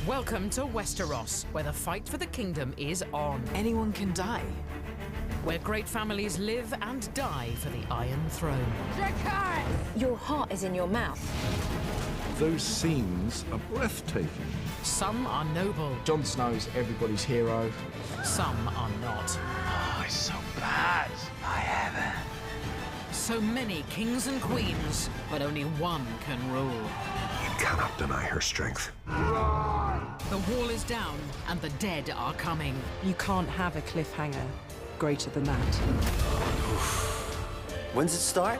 Welcome to Westeros, where the fight for the kingdom is on. Anyone can die. Where great families live and die for the Iron Throne. Your heart is in your mouth. Those scenes are breathtaking. Some are noble. Jon Snow's everybody's hero. Some are not. Oh, it's so bad. I haven't. So many kings and queens, but only one can rule. You cannot deny her strength. The wall is down, and the dead are coming. You can't have a cliffhanger greater than that. When's it start?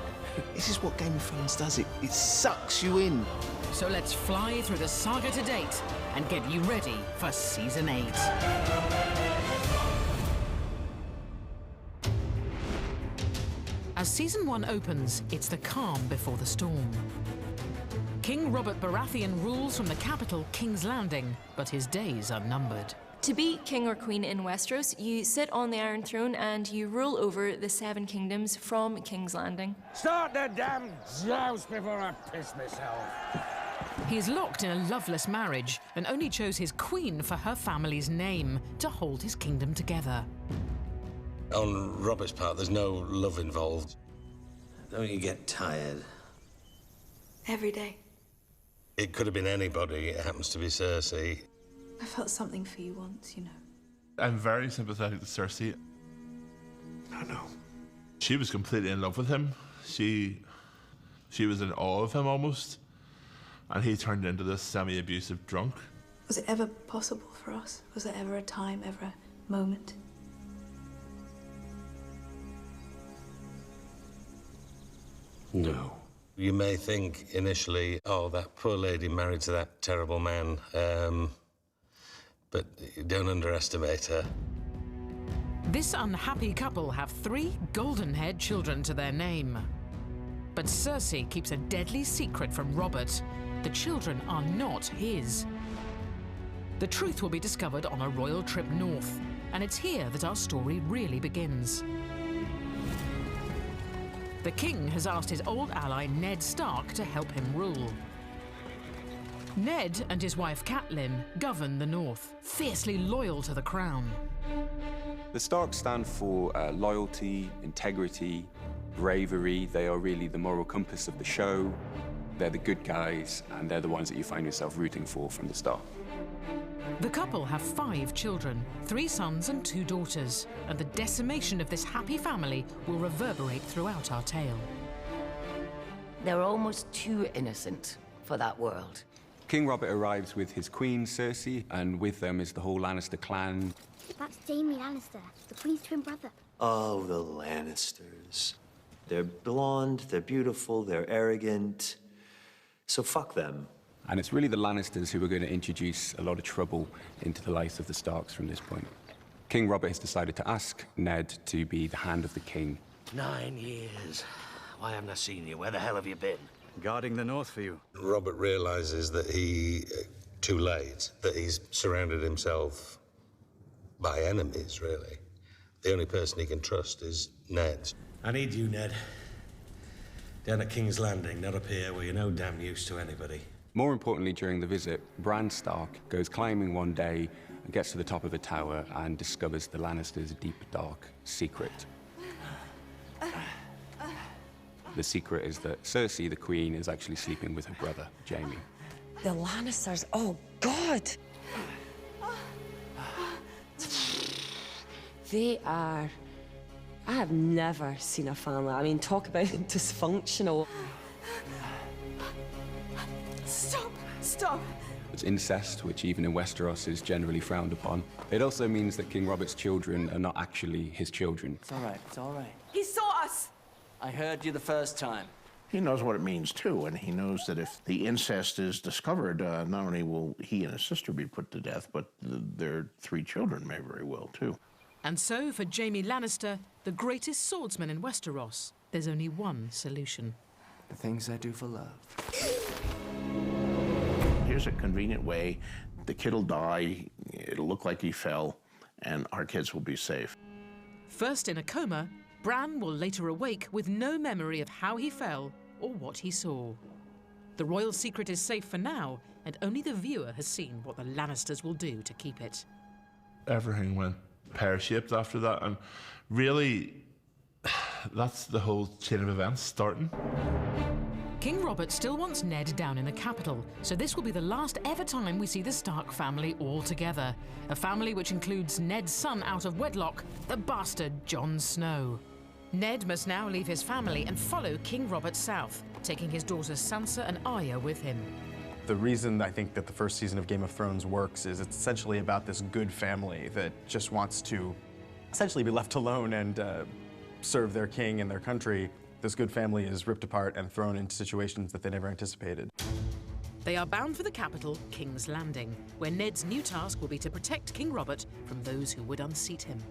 This is what Game of Thrones does. It sucks you in. So let's fly through the saga to date and get you ready for Season 8. As Season 1 opens, it's the calm before the storm. King Robert Baratheon rules from the capital, King's Landing, but his days are numbered. To be king or queen in Westeros, you sit on the Iron Throne and you rule over the Seven Kingdoms from King's Landing. Start the damn joust before I piss myself. He is locked in a loveless marriage and only chose his queen for her family's name to hold his kingdom together. On Robert's part, there's no love involved. Don't you get tired? Every day. It could have been anybody. It happens to be Cersei. I felt something for you once, you know. I'm very sympathetic to Cersei. I know. She was completely in love with him. She was in awe of him almost. And he turned into this semi-abusive drunk. Was it ever possible for us? Was there ever a time, ever a moment? No. You may think initially, oh, that poor lady married to that terrible man. But don't underestimate her. This unhappy couple have 3 golden-haired children to their name. But Cersei keeps a deadly secret from Robert. The children are not his. The truth will be discovered on a royal trip north, and it's here that our story really begins. The king has asked his old ally Ned Stark to help him rule. Ned and his wife Catelyn govern the north, fiercely loyal to the crown. The Starks stand for loyalty, integrity, bravery. They are really the moral compass of the show. They're the good guys, and they're the ones that you find yourself rooting for from the start. The couple have 5 children, 3 sons and 2 daughters, and the decimation of this happy family will reverberate throughout our tale. They're almost too innocent for that world. King Robert arrives with his queen, Cersei, and with them is the whole Lannister clan. That's Jaime Lannister, the Queen's twin brother. Oh, the Lannisters. They're blonde, they're beautiful, they're arrogant. So fuck them. And it's really the Lannisters who are going to introduce a lot of trouble into the lives of the Starks from this point. King Robert has decided to ask Ned to be the hand of the king. 9 years. Why haven't I seen you? Where the hell have you been? Guarding the north for you. Robert realizes that too late, that he's surrounded himself by enemies, really. The only person he can trust is Ned. I need you, Ned. Down at King's Landing, not up here where you're no damn use to anybody. More importantly, during the visit, Bran Stark goes climbing one day and gets to the top of a tower and discovers the Lannisters' deep, dark secret. The secret is that Cersei, the queen, is actually sleeping with her brother, Jaime. The Lannisters, oh God! They are... I have never seen a family. I mean, talk about dysfunctional. Stop! Stop! It's incest, which even in Westeros is generally frowned upon. It also means that King Robert's children are not actually his children. It's all right, it's all right. He saw us! I heard you the first time. He knows what it means, too, and he knows that if the incest is discovered, not only will he and his sister be put to death, but their 3 children may very well, too. And so, for Jaime Lannister, the greatest swordsman in Westeros, there's only one solution. The things I do for love. Here's a convenient way. The kid will die, it'll look like he fell, and our kids will be safe. First in a coma, Bran will later awake with no memory of how he fell or what he saw. The royal secret is safe for now, and only the viewer has seen what the Lannisters will do to keep it. Everything went pear-shaped after that, and really, that's the whole chain of events starting. King Robert still wants Ned down in the capital, so this will be the last ever time we see the Stark family all together. A family which includes Ned's son out of wedlock, the bastard Jon Snow. Ned must now leave his family and follow King Robert south, taking his daughters Sansa and Arya with him. The reason I think that the first season of Game of Thrones works is it's essentially about this good family that just wants to essentially be left alone and serve their king and their country. This good family is ripped apart and thrown into situations that they never anticipated. They are bound for the capital, King's Landing, where Ned's new task will be to protect King Robert from those who would unseat him.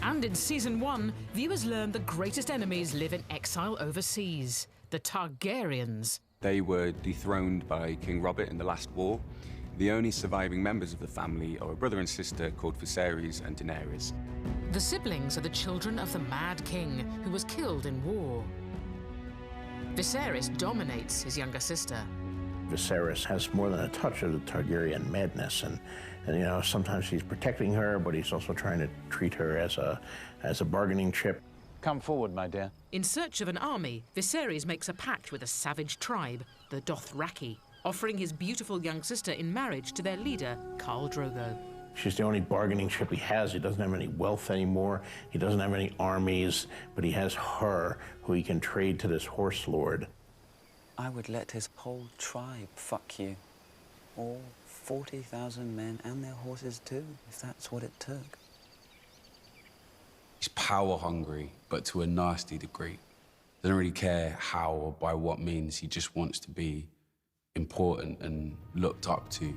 And in Season 1, viewers learn the greatest enemies live in exile overseas, the Targaryens. They were dethroned by King Robert in the last war. The only surviving members of the family are a brother and sister called Viserys and Daenerys. The siblings are the children of the Mad King, who was killed in war. Viserys dominates his younger sister. Viserys has more than a touch of the Targaryen madness, and you know, sometimes he's protecting her, but he's also trying to treat her as a bargaining chip. Come forward, my dear. In search of an army, Viserys makes a pact with a savage tribe, the Dothraki, offering his beautiful young sister in marriage to their leader, Khal Drogo. She's the only bargaining chip he has. He doesn't have any wealth anymore. He doesn't have any armies, but he has her, who he can trade to this horse lord. I would let his whole tribe fuck you. All 40,000 men and their horses too, if that's what it took. He's power hungry, but to a nasty degree. Doesn't really care how or by what means. He just wants to be important and looked up to.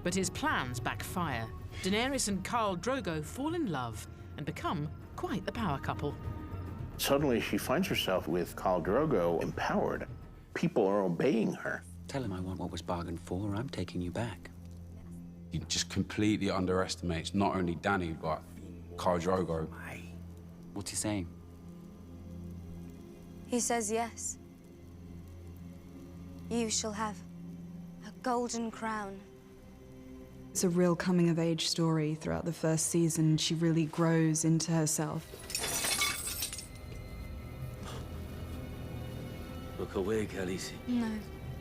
But his plans backfire. Daenerys and Khal Drogo fall in love and become quite the power couple. Suddenly she finds herself with Khal Drogo empowered. People are obeying her. Tell him I want what was bargained for, or I'm taking you back. He just completely underestimates not only Dany, but Khal Drogo. What's he saying? He says yes. You shall have a golden crown. It's a real coming-of-age story throughout the first season. She really grows into herself. Look away, Khaleesi. No.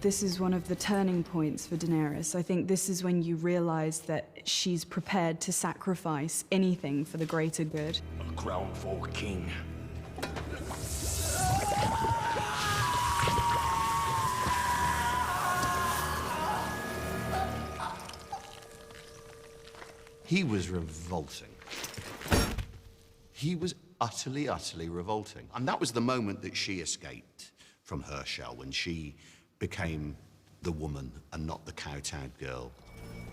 This is one of the turning points for Daenerys. I think this is when you realize that she's prepared to sacrifice anything for the greater good. A crown for king. He was revolting. He was utterly, utterly revolting. And that was the moment that she escaped from her shell, when she became the woman and not the kowtowed girl.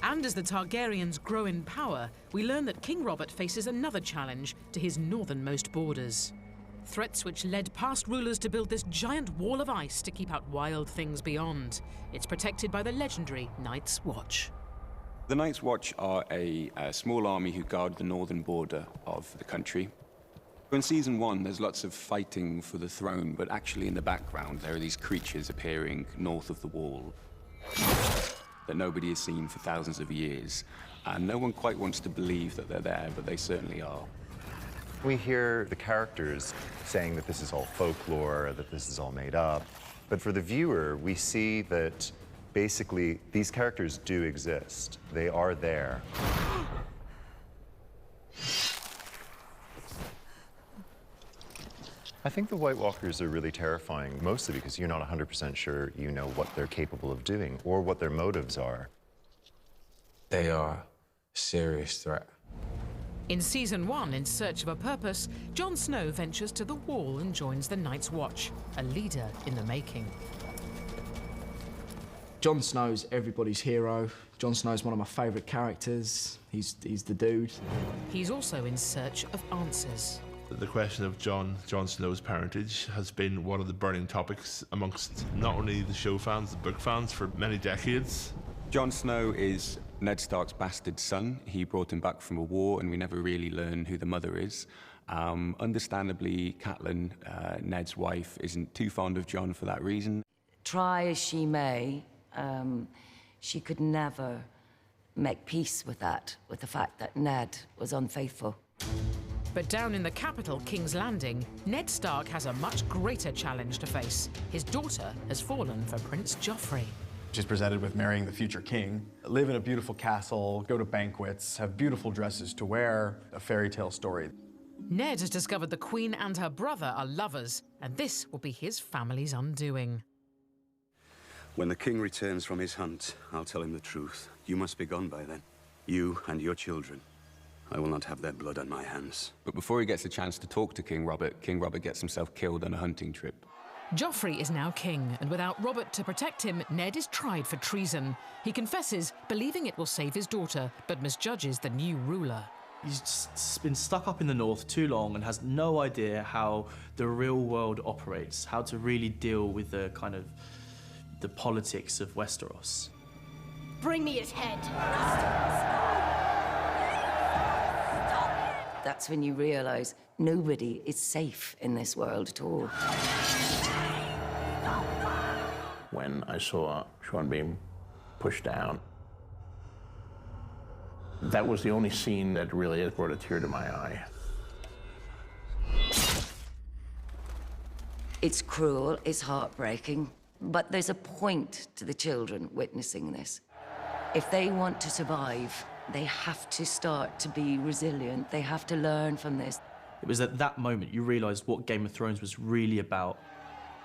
And as the Targaryens grow in power, we learn that King Robert faces another challenge to his northernmost borders. Threats which led past rulers to build this giant wall of ice to keep out wild things beyond. It's protected by the legendary Night's Watch. The Night's Watch are a small army who guard the northern border of the country. In Season 1, there's lots of fighting for the throne, but actually in the background, there are these creatures appearing north of the wall that nobody has seen for thousands of years. And no one quite wants to believe that they're there, but they certainly are. We hear the characters saying that this is all folklore, that this is all made up. But for the viewer, we see that basically these characters do exist. They are there. I think the White Walkers are really terrifying, mostly because you're not 100% sure you know what they're capable of doing or what their motives are. They are a serious threat. In Season 1, in search of a purpose, Jon Snow ventures to the Wall and joins the Night's Watch, a leader in the making. Jon Snow's everybody's hero. Jon Snow's one of my favourite characters. He's the dude. He's also in search of answers. The question of Jon Snow's parentage has been one of the burning topics amongst not only the show fans, the book fans, for many decades. Jon Snow is Ned Stark's bastard son. He brought him back from a war, and we never really learn who the mother is. Understandably, Catelyn, Ned's wife, isn't too fond of Jon for that reason. Try as she may, she could never make peace with that, with the fact that Ned was unfaithful. But down in the capital, King's Landing, Ned Stark has a much greater challenge to face. His daughter has fallen for Prince Joffrey. She's presented with marrying the future king, live in a beautiful castle, go to banquets, have beautiful dresses to wear, a fairy tale story. Ned has discovered the Queen and her brother are lovers, and this will be his family's undoing. When the king returns from his hunt, I'll tell him the truth. You must be gone by then. You and your children. I will not have their blood on my hands. But before he gets a chance to talk to King Robert gets himself killed on a hunting trip. Joffrey is now king, and without Robert to protect him, Ned is tried for treason. He confesses, believing it will save his daughter, but misjudges the new ruler. He's just been stuck up in the north too long and has no idea how the real world operates, how to really deal with the the politics of Westeros. Bring me his head. That's when you realize nobody is safe in this world at all. When I saw Sean Bean pushed down, that was the only scene that really brought a tear to my eye. It's cruel, it's heartbreaking, but there's a point to the children witnessing this. If they want to survive, they have to start to be resilient. They have to learn from this. It was at that moment you realised what Game of Thrones was really about.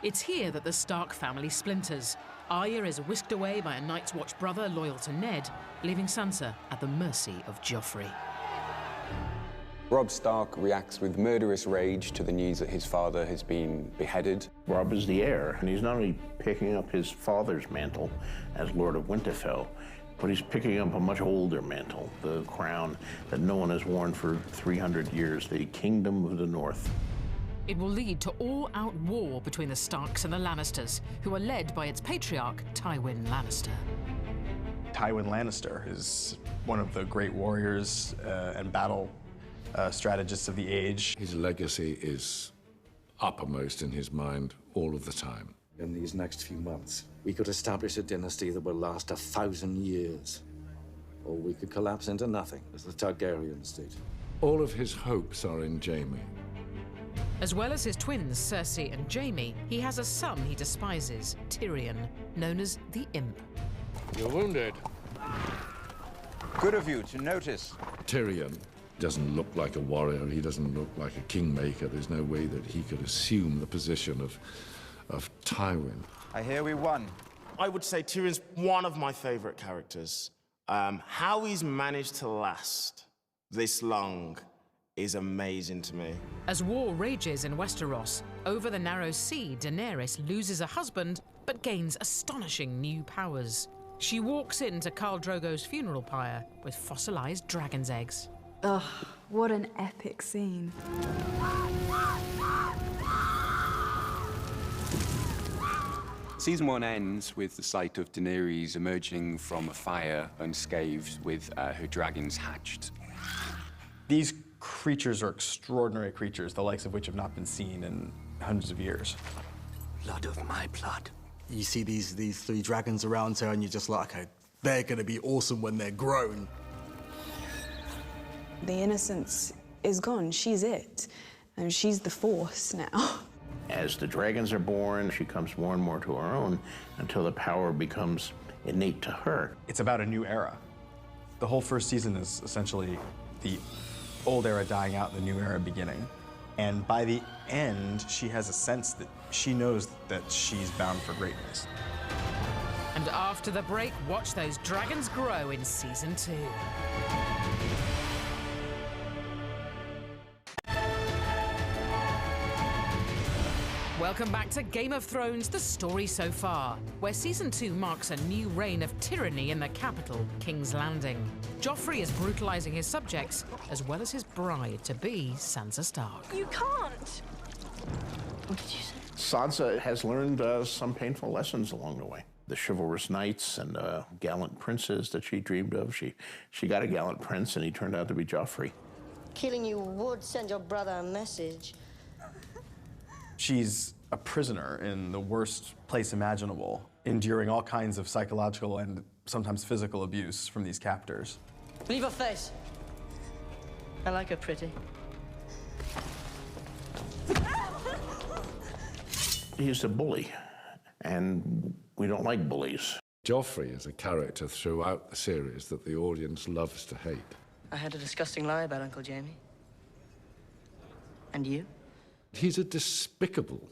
It's here that the Stark family splinters. Arya is whisked away by a Night's Watch brother loyal to Ned, leaving Sansa at the mercy of Joffrey. Robb Stark reacts with murderous rage to the news that his father has been beheaded. Robb is the heir, and he's not only picking up his father's mantle as Lord of Winterfell, but he's picking up a much older mantle, the crown that no one has worn for 300 years, the Kingdom of the North. It will lead to all-out war between the Starks and the Lannisters, who are led by its patriarch, Tywin Lannister. Tywin Lannister is one of the great warriors and battle strategists of the age. His legacy is uppermost in his mind all of the time. In these next few months, we could establish a dynasty that will last 1,000 years. Or we could collapse into nothing, as the Targaryens did. All of his hopes are in Jaime. As well as his twins, Cersei and Jaime, he has a son he despises, Tyrion, known as the Imp. You're wounded. Good of you to notice. Tyrion doesn't look like a warrior. He doesn't look like a kingmaker. There's no way that he could assume the position of Tywin. I hear we won. I would say Tyrion's one of my favorite characters. How he's managed to last this long is amazing to me. As war rages in Westeros, over the Narrow Sea, Daenerys loses a husband, but gains astonishing new powers. She walks into Khal Drogo's funeral pyre with fossilized dragon's eggs. Ugh, what an epic scene. Season 1 ends with the sight of Daenerys emerging from a fire unscathed with her dragons hatched. These creatures are extraordinary creatures, the likes of which have not been seen in hundreds of years. Blood of my blood. You see these three dragons around her and you're just like, okay, they're gonna be awesome when they're grown. The innocence is gone. She's it. And she's the Force now. As the dragons are born, she comes more and more to her own until the power becomes innate to her. It's about a new era. The whole first season is essentially the old era dying out, the new era beginning. And by the end, she has a sense that she knows that she's bound for greatness. And after the break, watch those dragons grow in Season 2. Welcome back to Game of Thrones, the story so far, where Season 2 marks a new reign of tyranny in the capital, King's Landing. Joffrey is brutalizing his subjects, as well as his bride-to-be, Sansa Stark. You can't! What did you say? Sansa has learned some painful lessons along the way. The chivalrous knights and gallant princes that she dreamed of. She got a gallant prince, and he turned out to be Joffrey. Killing you would send your brother a message. She's a prisoner in the worst place imaginable, enduring all kinds of psychological and sometimes physical abuse from these captors. Leave her face. I like her pretty. He's a bully, and we don't like bullies. Joffrey is a character throughout the series that the audience loves to hate. I had a disgusting lie about Uncle Jamie. And you? He's a despicable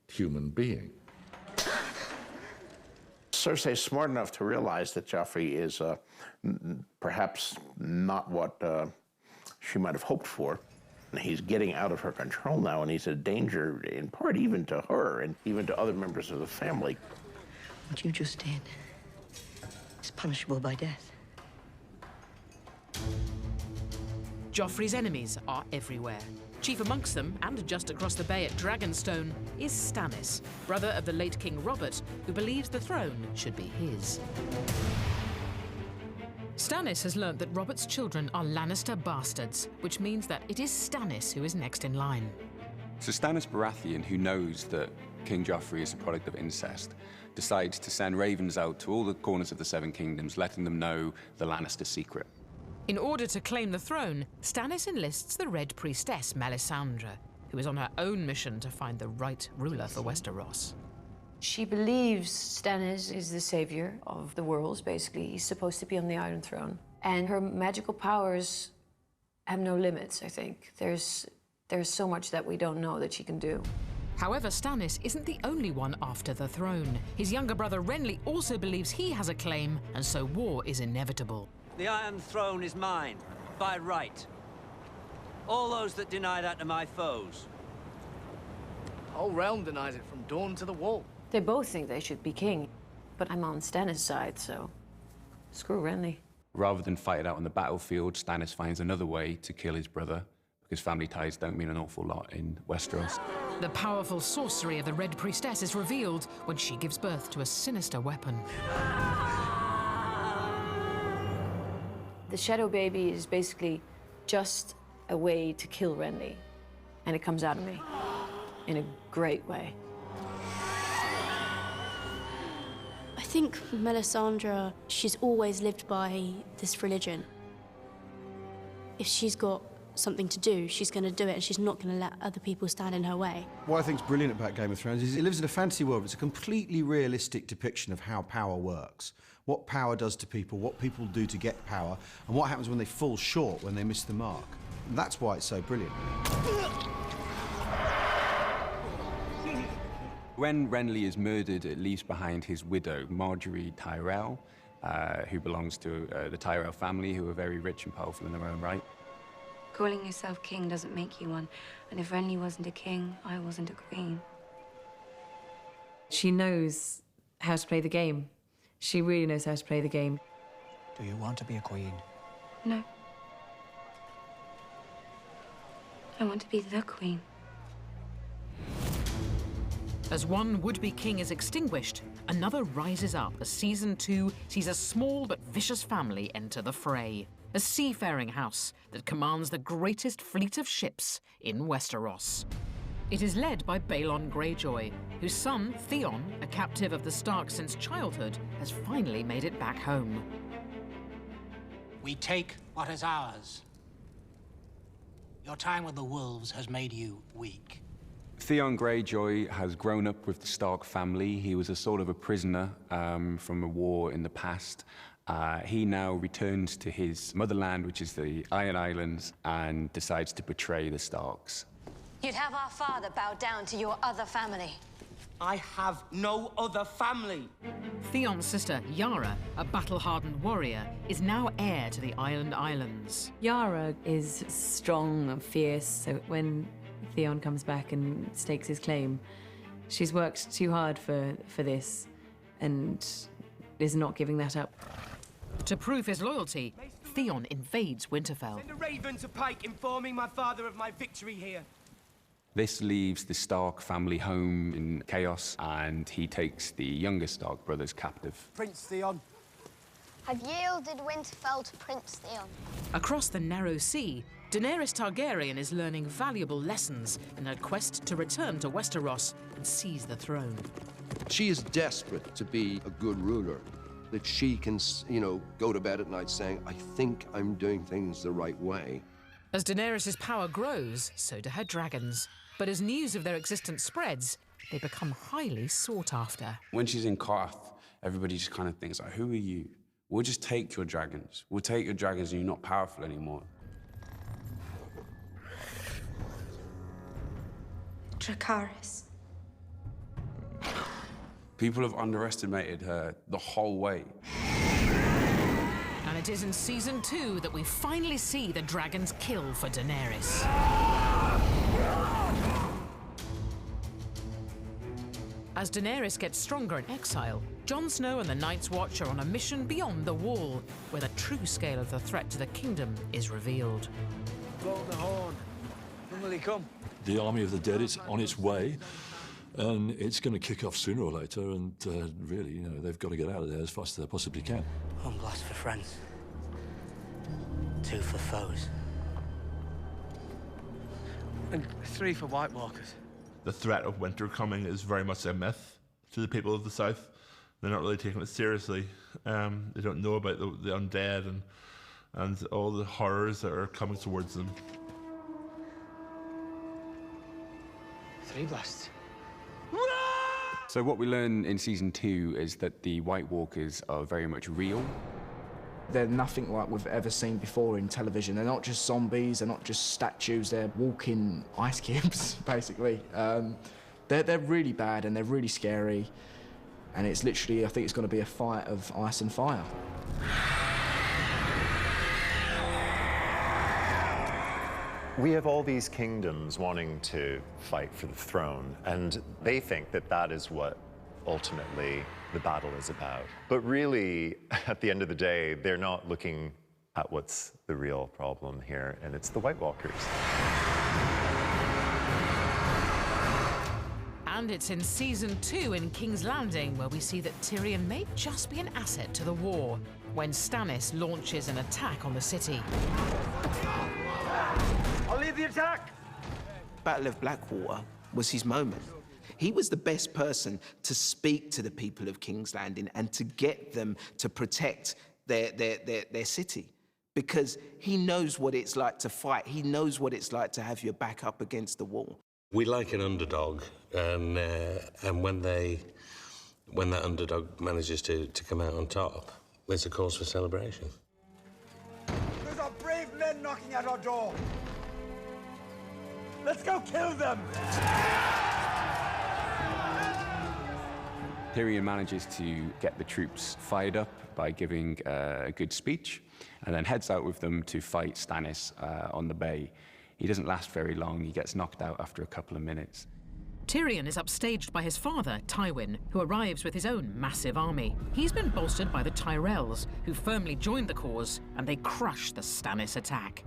human being. Cersei's smart enough to realize that Joffrey is perhaps not what she might have hoped for. He's getting out of her control now, and he's a danger, in part, even to her and even to other members of the family. What you just did is punishable by death. Joffrey's enemies are everywhere. Chief amongst them, and just across the bay at Dragonstone, is Stannis, brother of the late King Robert, who believes the throne should be his. Stannis has learnt that Robert's children are Lannister bastards, which means that it is Stannis who is next in line. So Stannis Baratheon, who knows that King Joffrey is a product of incest, decides to send ravens out to all the corners of the Seven Kingdoms, letting them know the Lannister secret. In order to claim the throne, Stannis enlists the Red Priestess Melisandre, who is on her own mission to find the right ruler for Westeros. She believes Stannis is the savior of the worlds, basically. He's supposed to be on the Iron Throne. And her magical powers have no limits, I think. There's so much that we don't know that she can do. However, Stannis isn't the only one after the throne. His younger brother Renly also believes he has a claim, and so war is inevitable. The Iron Throne is mine, by right. All those that deny that are my foes. The whole realm denies it from dawn to the wall. They both think they should be king, but I'm on Stannis' side, so screw Renly. Rather than fight it out on the battlefield, Stannis finds another way to kill his brother, because family ties don't mean an awful lot in Westeros. The powerful sorcery of the Red Priestess is revealed when she gives birth to a sinister weapon. The Shadow Baby is basically just a way to kill Renly, and it comes out of me in a great way. I think Melisandre, she's always lived by this religion. If she's got something to do, she's going to do it, and she's not going to let other people stand in her way. What I think is brilliant about Game of Thrones is it lives in a fantasy world. It's a completely realistic depiction of how power works, what power does to people, what people do to get power, and what happens when they fall short, when they miss the mark. And that's why it's so brilliant. When Renly is murdered, it leaves behind his widow, Marjorie Tyrell, who belongs to the Tyrell family, who are very rich and powerful in their own right. Calling yourself king doesn't make you one. And if Renly wasn't a king, I wasn't a queen. She knows how to play the game. She really knows how to play the game. Do you want to be a queen? No. I want to be the queen. As one would-be king is extinguished, another rises up as Season 2 sees a small but vicious family enter the fray. A seafaring house that commands the greatest fleet of ships in Westeros. It is led by Balon Greyjoy, whose son, Theon, a captive of the Starks since childhood, has finally made it back home. We take what is ours. Your time with the wolves has made you weak. Theon Greyjoy has grown up with the Stark family. He was a sort of a prisoner from a war in the past. He now returns to his motherland, which is the Iron Islands, and decides to betray the Starks. You'd have our father bow down to your other family. I have no other family. Theon's sister, Yara, a battle-hardened warrior, is now heir to the Island Islands. Yara is strong and fierce, so when Theon comes back and stakes his claim, she's worked too hard for this and is not giving that up. To prove his loyalty, Theon invades Winterfell. Send a raven to Pike informing my father of my victory here. This leaves the Stark family home in chaos, and he takes the younger Stark brothers captive. Prince Theon, I've yielded Winterfell to Prince Theon. Across the narrow sea, Daenerys Targaryen is learning valuable lessons in her quest to return to Westeros and seize the throne. She is desperate to be a good ruler, that she can, go to bed at night saying, I think I'm doing things the right way. As Daenerys' power grows, so do her dragons. But as news of their existence spreads, they become highly sought after. When she's in Qarth, everybody just kind of thinks, like, who are you? We'll just take your dragons. We'll take your dragons and you're not powerful anymore. Dracarys. People have underestimated her the whole way. And it is in Season 2 that we finally see the dragons kill for Daenerys. As Daenerys gets stronger in exile, Jon Snow and the Night's Watch are on a mission beyond the Wall, where the true scale of the threat to the kingdom is revealed. Blow the horn. When will he come? The army of the dead is on its way, and it's going to kick off sooner or later, and really, they've got to get out of there as fast as they possibly can. One blast for friends, 2 for foes. And 3 for White Walkers. The threat of winter coming is very much a myth to the people of the South. They're not really taking it seriously. They don't know about the undead and all the horrors that are coming towards them. 3 blasts. So what we learn in Season 2 is that the White Walkers are very much real. They're nothing like we've ever seen before in television. They're not just zombies, they're not just statues, they're walking ice cubes, basically. They're really bad and they're really scary. And it's literally, I think it's going to be a fight of ice and fire. We have all these kingdoms wanting to fight for the throne, and they think that that is what ultimately the battle is about. But really, at the end of the day, they're not looking at what's the real problem here, and it's the White Walkers. And it's in Season 2 in King's Landing where we see that Tyrion may just be an asset to the war, when Stannis launches an attack on the city. I'll lead the attack! Battle of Blackwater was his moment. He was the best person to speak to the people of King's Landing and to get them to protect their city. Because he knows what it's like to fight. He knows what it's like to have your back up against the wall. We like an underdog, and when that underdog manages to come out on top, it's a cause for celebration. There's our brave men knocking at our door. Let's go kill them! Tyrion manages to get the troops fired up by giving a good speech, and then heads out with them to fight Stannis on the bay. He doesn't last very long. He gets knocked out after a couple of minutes. Tyrion is upstaged by his father, Tywin, who arrives with his own massive army. He's been bolstered by the Tyrells, who firmly joined the cause, and they crush the Stannis attack.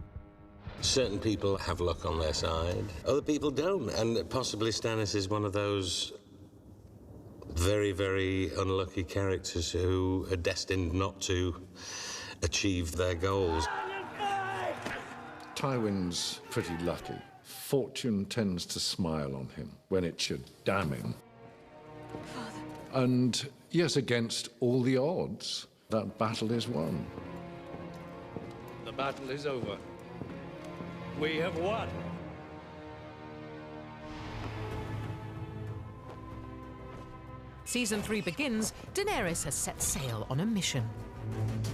Certain people have luck on their side, other people don't, and possibly Stannis is one of those very, very unlucky characters who are destined not to achieve their goals. Tywin's pretty lucky. Fortune tends to smile on him when it should damn him. Father. And yes, against all the odds, that battle is won. The battle is over. We have won. Season 3 begins, Daenerys has set sail on a mission.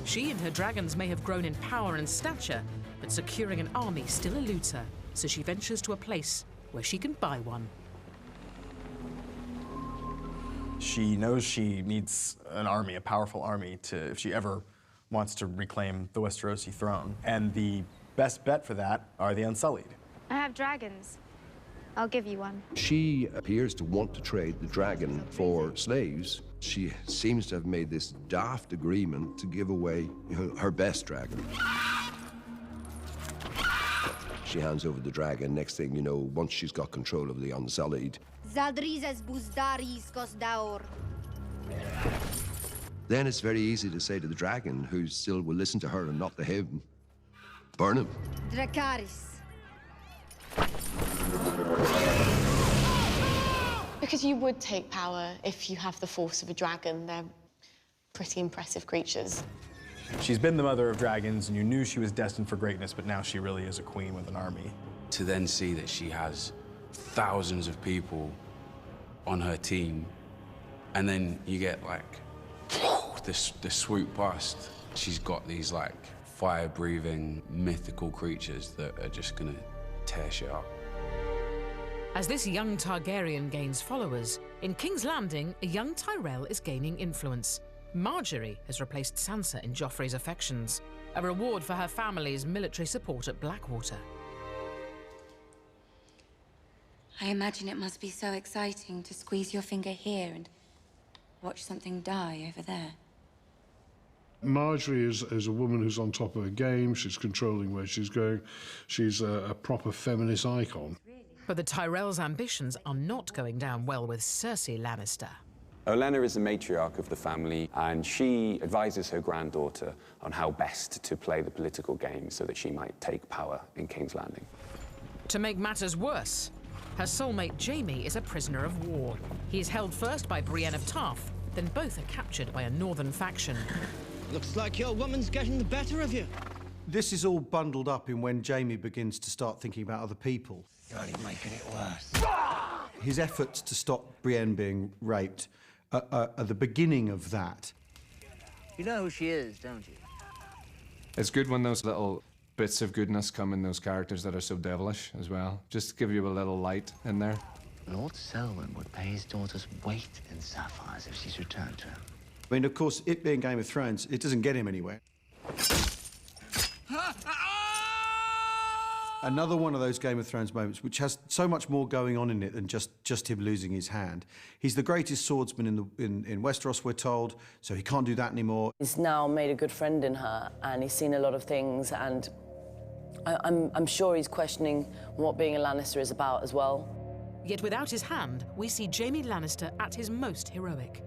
She and her dragons may have grown in power and stature, but securing an army still eludes her, so she ventures to a place where she can buy one. She knows she needs an army, a powerful army, if she ever wants to reclaim the Westerosi throne. And the best bet for that are the Unsullied. I have dragons. I'll give you one. She appears to want to trade the dragon for slaves. She seems to have made this daft agreement to give away her best dragon. She hands over the dragon. Next thing you know, once she's got control of the Unsullied. then it's very easy to say to the dragon, who still will listen to her and not to him, burn him. Dracarys. Because you would take power if you have the force of a dragon. They're pretty impressive creatures. She's been the mother of dragons, and you knew she was destined for greatness, but now she really is a queen with an army. To then see that she has thousands of people on her team, and then you get, like, this swoop past. She's got these, like, fire-breathing, mythical creatures that are just gonna tear shit up. As this young Targaryen gains followers, in King's Landing, a young Tyrell is gaining influence. Marjorie has replaced Sansa in Joffrey's affections, a reward for her family's military support at Blackwater. I imagine it must be so exciting to squeeze your finger here and watch something die over there. Marjorie is a woman who's on top of her game. She's controlling where she's going. She's a proper feminist icon. But the Tyrells' ambitions are not going down well with Cersei Lannister. Olenna is the matriarch of the family, and she advises her granddaughter on how best to play the political game so that she might take power in King's Landing. To make matters worse, her soulmate Jaime is a prisoner of war. He is held first by Brienne of Tarth, then both are captured by a northern faction. Looks like your woman's getting the better of you. This is all bundled up in when Jaime begins to start thinking about other people. You're only making it worse. His efforts to stop Brienne being raped are the beginning of that. You know who she is, don't you? It's good when those little bits of goodness come in those characters that are so devilish as well. Just to give you a little light in there. Lord Selwyn would pay his daughter's weight in sapphires if she's returned to him. I mean, of course, it being Game of Thrones, it doesn't get him anywhere. Another one of those Game of Thrones moments which has so much more going on in it than just him losing his hand. He's the greatest swordsman in Westeros, we're told, so he can't do that anymore. He's now made a good friend in her, and he's seen a lot of things, and I'm sure he's questioning what being a Lannister is about as well. Yet without his hand, we see Jaime Lannister at his most heroic.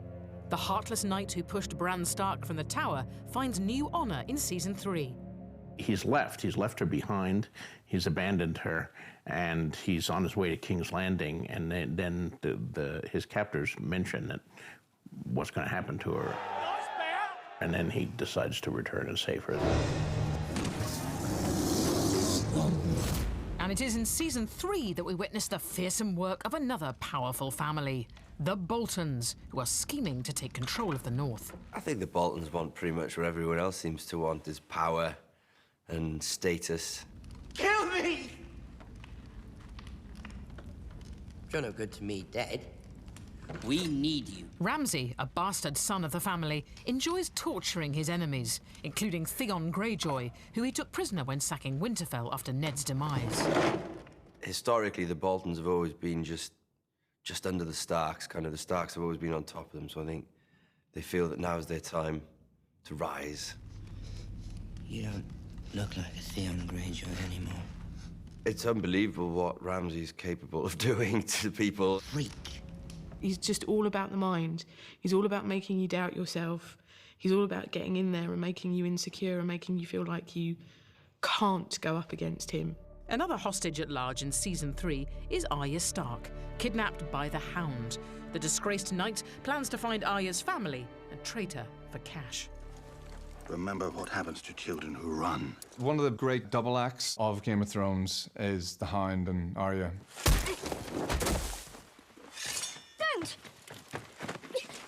The heartless knight who pushed Bran Stark from the tower finds new honor in Season 3. He's left her behind, he's abandoned her, and he's on his way to King's Landing, and then his captors mention that what's going to happen to her. And then he decides to return and save her. And it is in Season 3 that we witness the fearsome work of another powerful family, the Boltons, who are scheming to take control of the North. I think the Boltons want pretty much what everyone else seems to want, is power and status. Kill me! You're no good to me, dead. We need you. Ramsay, a bastard son of the family, enjoys torturing his enemies, including Theon Greyjoy, who he took prisoner when sacking Winterfell after Ned's demise. Historically, the Boltons have always been just under the Starks, kind of. The Starks have always been on top of them, so I think they feel that now is their time to rise. You don't look like a Theon Greyjoy anymore. It's unbelievable what Ramsay's capable of doing to people. Freak. He's just all about the mind. He's all about making you doubt yourself. He's all about getting in there and making you insecure and making you feel like you can't go up against him. Another hostage at large in Season 3 is Arya Stark, kidnapped by the Hound. The disgraced knight plans to find Arya's family and trade her for cash. Remember what happens to children who run. One of the great double acts of Game of Thrones is the Hound and Arya.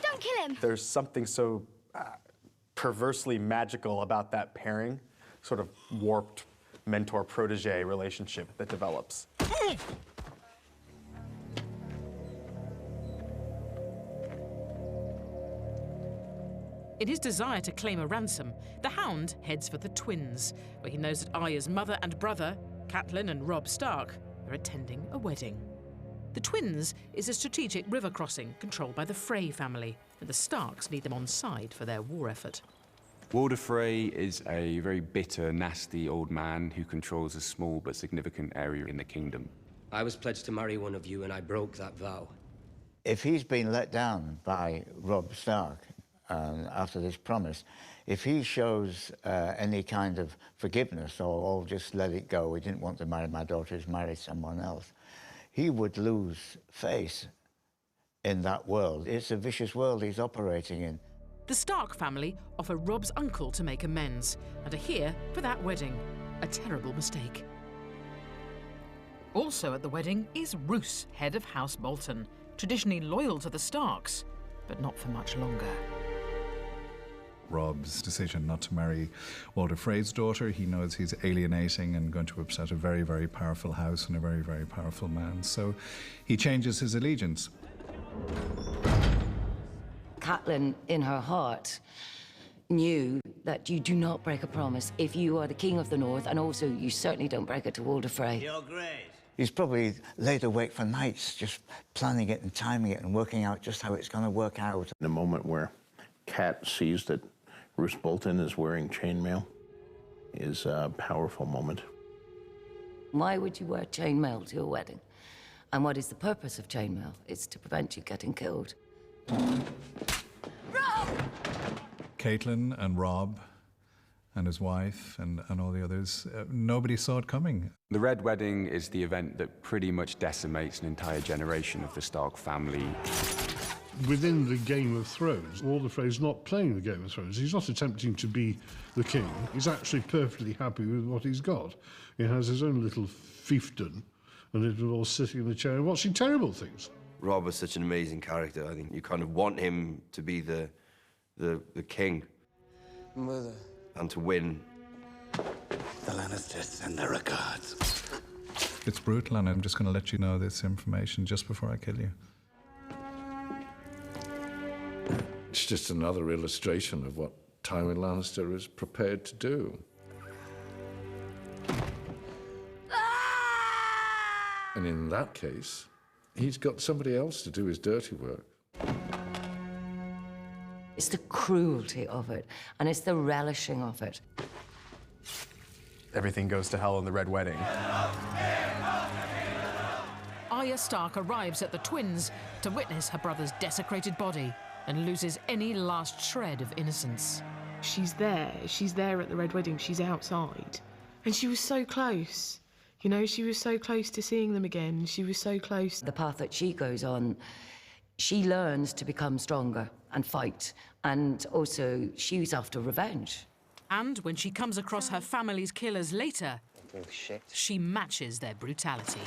Don't kill him! There's something so perversely magical about that pairing, sort of warped mentor-protege relationship that develops. In his desire to claim a ransom, the Hound heads for the Twins, where he knows that Arya's mother and brother, Catelyn and Robb Stark, are attending a wedding. The Twins is a strategic river crossing controlled by the Frey family, and the Starks need them on side for their war effort. Walder Frey is a very bitter, nasty old man who controls a small but significant area in the kingdom. I was pledged to marry one of you, and I broke that vow. If he's been let down by Robb Stark, after this promise, if he shows any kind of forgiveness or just let it go, he didn't want to marry my daughter, he's married someone else, he would lose face in that world. It's a vicious world he's operating in. The Stark family offer Rob's uncle to make amends and are here for that wedding. A terrible mistake. Also at the wedding is Roose, head of House Bolton, traditionally loyal to the Starks, but not for much longer. Rob's decision not to marry Walder Frey's daughter, he knows he's alienating and going to upset a very, very powerful house and a very, very powerful man. So he changes his allegiance. Catelyn, in her heart, knew that you do not break a promise if you are the King of the North, and also you certainly don't break it to Walder Frey. Your Grace. He's probably laid awake for nights just planning it and timing it and working out just how it's going to work out. The moment where Cat sees that Roose Bolton is wearing chainmail is a powerful moment. Why would you wear chainmail to your wedding? And what is the purpose of chainmail? It's to prevent you getting killed. Caitlin and Rob and his wife and all the others, nobody saw it coming. The Red Wedding is the event that pretty much decimates an entire generation of the Stark family. Within the Game of Thrones, Walder Frey's not playing the Game of Thrones. He's not attempting to be the king. He's actually perfectly happy with what he's got. He has his own little fiefdom, and it was all sitting in the chair and watching terrible things. Rob was such an amazing character. I think you kind of want him to be the king. Mother. And to win. The Lannisters send their regards. It's brutal, and I'm just going to let you know this information just before I kill you. It's just another illustration of what Tywin Lannister is prepared to do. And in that case, he's got somebody else to do his dirty work. It's the cruelty of it, and it's the relishing of it. Everything goes to hell in the Red Wedding. Arya Stark arrives at the Twins to witness her brother's desecrated body and loses any last shred of innocence. She's there at the Red Wedding, she's outside. And she was so close. You know, she was so close to seeing them again. She was so close. The path that she goes on, she learns to become stronger and fight. And also, she's after revenge. And when she comes across her family's killers later, she matches their brutality.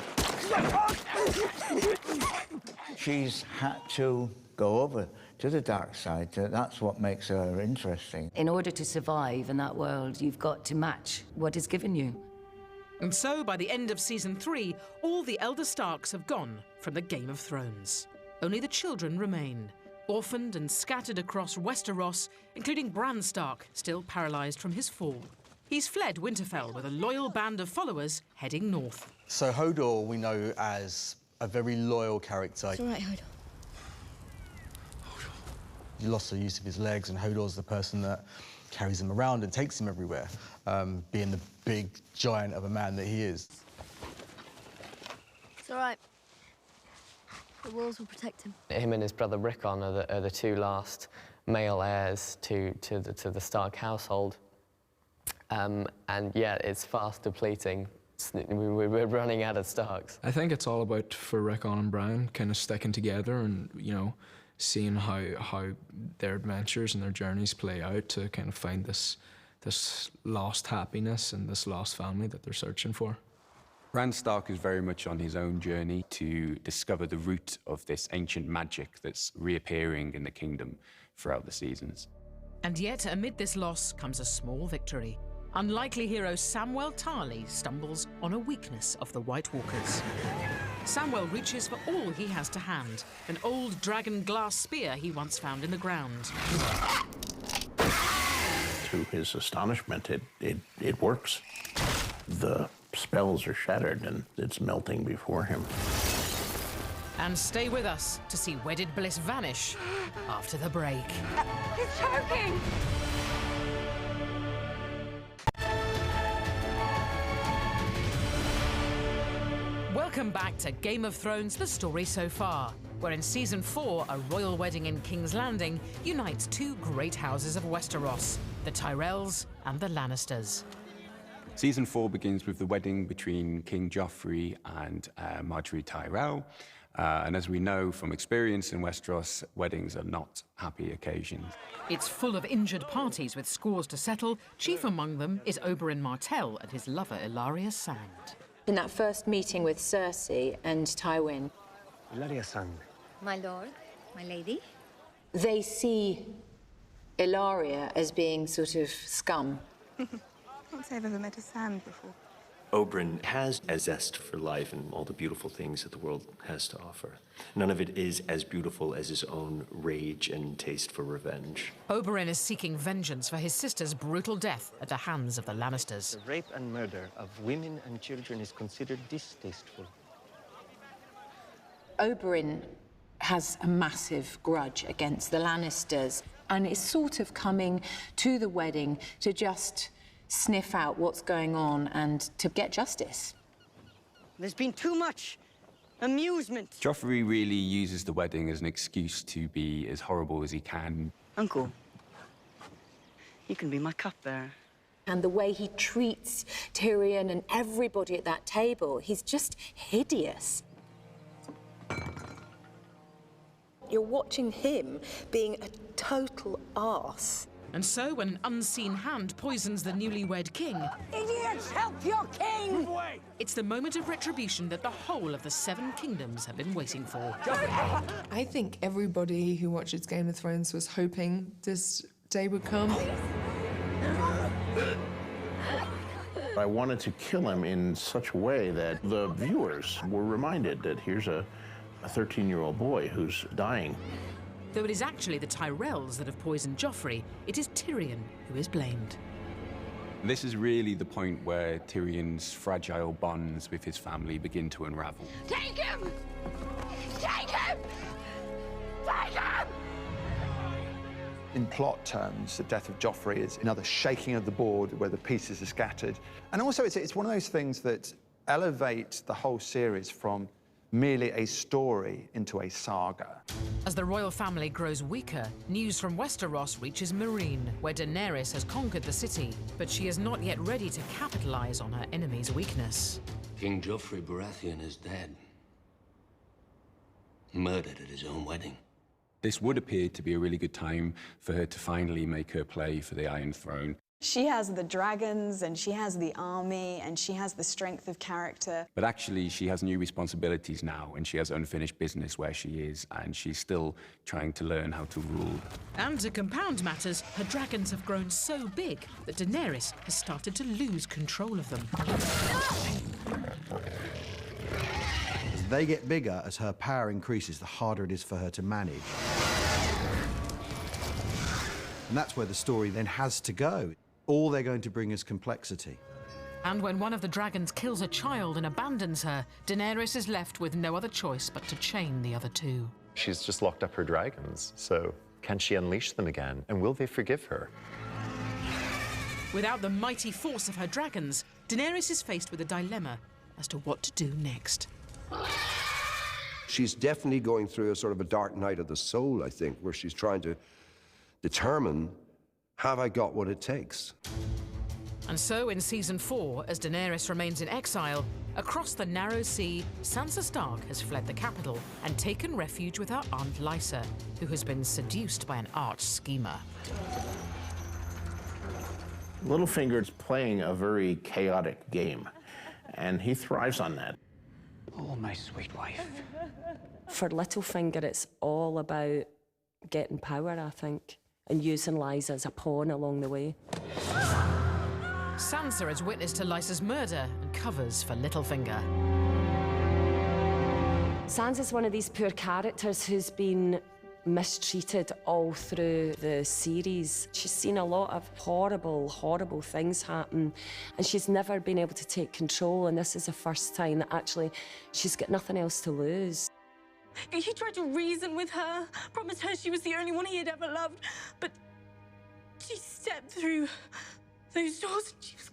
She's had to go over to the dark side. That's what makes her interesting. In order to survive in that world, you've got to match what is given you. And so, by the end of season 3, all the elder Starks have gone from the Game of Thrones. Only the children remain, orphaned and scattered across Westeros, including Bran Stark, still paralysed from his fall. He's fled Winterfell with a loyal band of followers heading north. So Hodor we know as a very loyal character. It's all right, Hodor. He lost the use of his legs, and Hodor's the person that carries him around and takes him everywhere, being the big giant of a man that he is. It's all right. The walls will protect him. Him and his brother Rickon are the two last male heirs to the Stark household. And yeah, it's fast depleting. We're running out of Starks. I think it's all about, for Rickon and Bran, kind of sticking together and, you know, seeing how their adventures and their journeys play out to kind of find this lost happiness and this lost family that they're searching for. Bran Stark is very much on his own journey to discover the root of this ancient magic that's reappearing in the kingdom throughout the seasons. And yet, amid this loss comes a small victory. Unlikely hero Samwell Tarly stumbles on a weakness of the White Walkers. Samwell reaches for all he has to hand, an old dragon glass spear he once found in the ground. To his astonishment, it works. The spells are shattered and it's melting before him. And stay with us to see wedded bliss vanish after the break. He's choking! Welcome back to Game of Thrones, The Story So Far. where in Season 4, a royal wedding in King's Landing unites two great houses of Westeros, the Tyrells and the Lannisters. Season 4 begins with the wedding between King Joffrey and Marjorie Tyrell. And as we know from experience in Westeros, weddings are not happy occasions. It's full of injured parties with scores to settle. Chief among them is Oberyn Martell and his lover Ilaria Sand. In that first meeting with Cersei and Tywin, Ilaria Sand. My lord, my lady. they see Ilaria as being sort of scum. Can't say I've ever met a Sand before. Oberyn has a zest for life and all the beautiful things that the world has to offer. None of it is as beautiful as his own rage and taste for revenge. Oberyn is seeking vengeance for his sister's brutal death at the hands of the Lannisters. The rape and murder of women and children is considered distasteful. Oberyn has a massive grudge against the Lannisters and is sort of coming to the wedding to just sniff out what's going on and to get justice. There's been too much amusement. Joffrey really uses the wedding as an excuse to be as horrible as he can. Uncle, you can be my cupbearer. And the way he treats Tyrion and everybody at that table, he's just hideous. You're watching him being a total arse. And so, an unseen hand poisons the newlywed king. Idiots, help your king! It's the moment of retribution that the whole of the Seven Kingdoms have been waiting for. I think everybody who watches Game of Thrones was hoping this day would come. I wanted to kill him in such a way that the viewers were reminded that here's a 13-year-old boy who's dying. Though it is actually the Tyrells that have poisoned Joffrey, it is Tyrion who is blamed. This is really the point where Tyrion's fragile bonds with his family begin to unravel. Take him! Take him! Take him! In plot terms, the death of Joffrey is another shaking of the board where the pieces are scattered. And also, it's one of those things that elevate the whole series from merely a story into a saga. As the royal family grows weaker, news from Westeros reaches Meereen, where Daenerys has conquered the city, but she is not yet ready to capitalize on her enemy's weakness. King Joffrey Baratheon is dead. Murdered at his own wedding. This would appear to be a really good time for her to finally make her play for the Iron Throne. She has the dragons, and she has the army, and she has the strength of character. But actually, she has new responsibilities now, and she has unfinished business where she is, and she's still trying to learn how to rule. And to compound matters, her dragons have grown so big that Daenerys has started to lose control of them. As they get bigger, as her power increases, the harder it is for her to manage. And that's where the story then has to go. All they're going to bring is complexity. And when one of the dragons kills a child and abandons her, Daenerys is left with no other choice but to chain the other two. She's just locked up her dragons, so can she unleash them again? And will they forgive her? Without the mighty force of her dragons, Daenerys is faced with a dilemma as to what to do next. She's definitely going through a sort of a dark night of the soul, I think, where she's trying to determine, have I got what it takes? And so in Season 4, as Daenerys remains in exile, across the narrow sea, Sansa Stark has fled the capital and taken refuge with her aunt Lysa, who has been seduced by an arch schemer. Littlefinger's playing a very chaotic game, and he thrives on that. Oh, my sweet wife. For Littlefinger, it's all about getting power, I think, and using Lysa as a pawn along the way. Sansa is witness to Lysa's murder and covers for Littlefinger. Sansa's one of these poor characters who's been mistreated all through the series. She's seen a lot of horrible, horrible things happen, and she's never been able to take control, and this is the first time that actually she's got nothing else to lose. He tried to reason with her, promised her she was the only one he had ever loved, but she stepped through those doors and she was...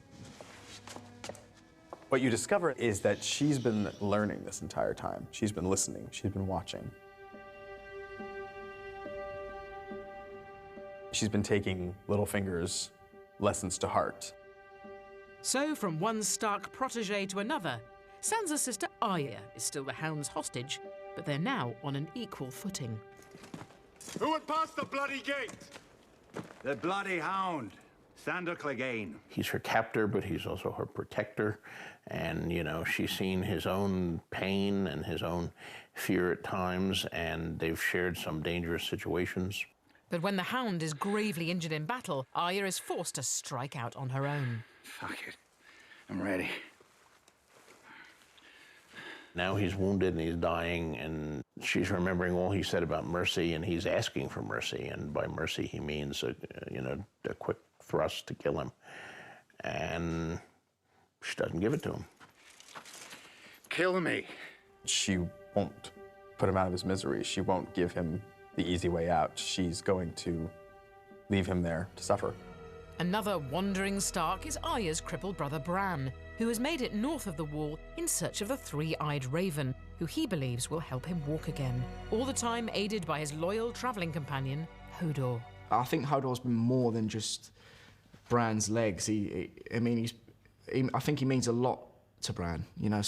What you discover is that she's been learning this entire time. She's been listening, she's been watching. She's been taking Littlefinger's lessons to heart. So, from one Stark protege to another, Sansa's sister Arya is still the Hound's hostage, but they're now on an equal footing. Who would pass the bloody gate? The bloody Hound, Sandor Clegane. He's her captor, but he's also her protector. And, you know, she's seen his own pain and his own fear at times, and they've shared some dangerous situations. But when the Hound is gravely injured in battle, Arya is forced to strike out on her own. Fuck it. I'm ready. Now he's wounded and he's dying, and she's remembering all he said about mercy, and he's asking for mercy. And by mercy, he means, a quick thrust to kill him. And she doesn't give it to him. Kill me. She won't put him out of his misery. She won't give him the easy way out. She's going to leave him there to suffer. Another wandering Stark is Arya's crippled brother Bran, who has made it north of the Wall in search of the three-eyed raven, who he believes will help him walk again, all the time aided by his loyal travelling companion, Hodor. I think Hodor's been more than just Bran's legs. I think he means a lot to Bran. You know,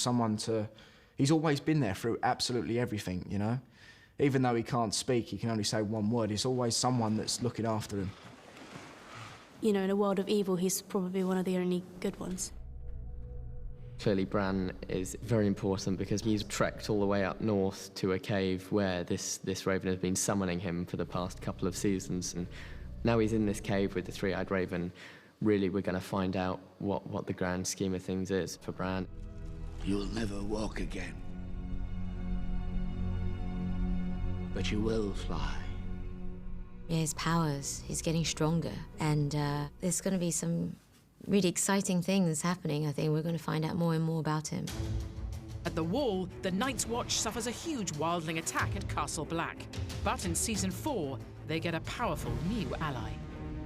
he's always been there through absolutely everything, you know? Even though he can't speak, he can only say one word, he's always someone that's looking after him. You know, in a world of evil, he's probably one of the only good ones. Clearly, Bran is very important because he's trekked all the way up north to a cave where this raven has been summoning him for the past couple of seasons. And now he's in this cave with the three-eyed raven. Really, we're going to find out what the grand scheme of things is for Bran. You'll never walk again. But you will fly. Yeah, his powers, he's getting stronger. And there's going to be some really exciting things happening, I think. We're going to find out more and more about him. At the Wall, the Night's Watch suffers a huge wildling attack at Castle Black. But in Season 4, they get a powerful new ally.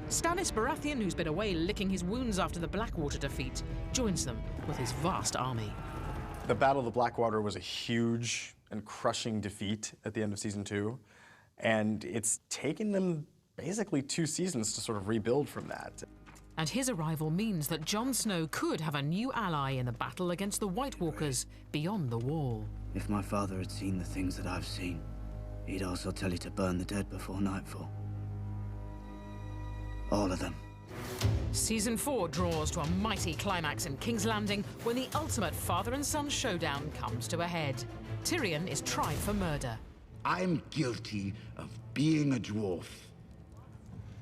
Stannis Baratheon, who's been away licking his wounds after the Blackwater defeat, joins them with his vast army. The Battle of the Blackwater was a huge and crushing defeat at the end of Season 2. And it's taken them basically 2 seasons to sort of rebuild from that. And his arrival means that Jon Snow could have a new ally in the battle against the White Walkers beyond the Wall. If my father had seen the things that I've seen, he'd also tell you to burn the dead before nightfall. All of them. Season 4 draws to a mighty climax in King's Landing when the ultimate father and son showdown comes to a head. Tyrion is tried for murder. I'm guilty of being a dwarf.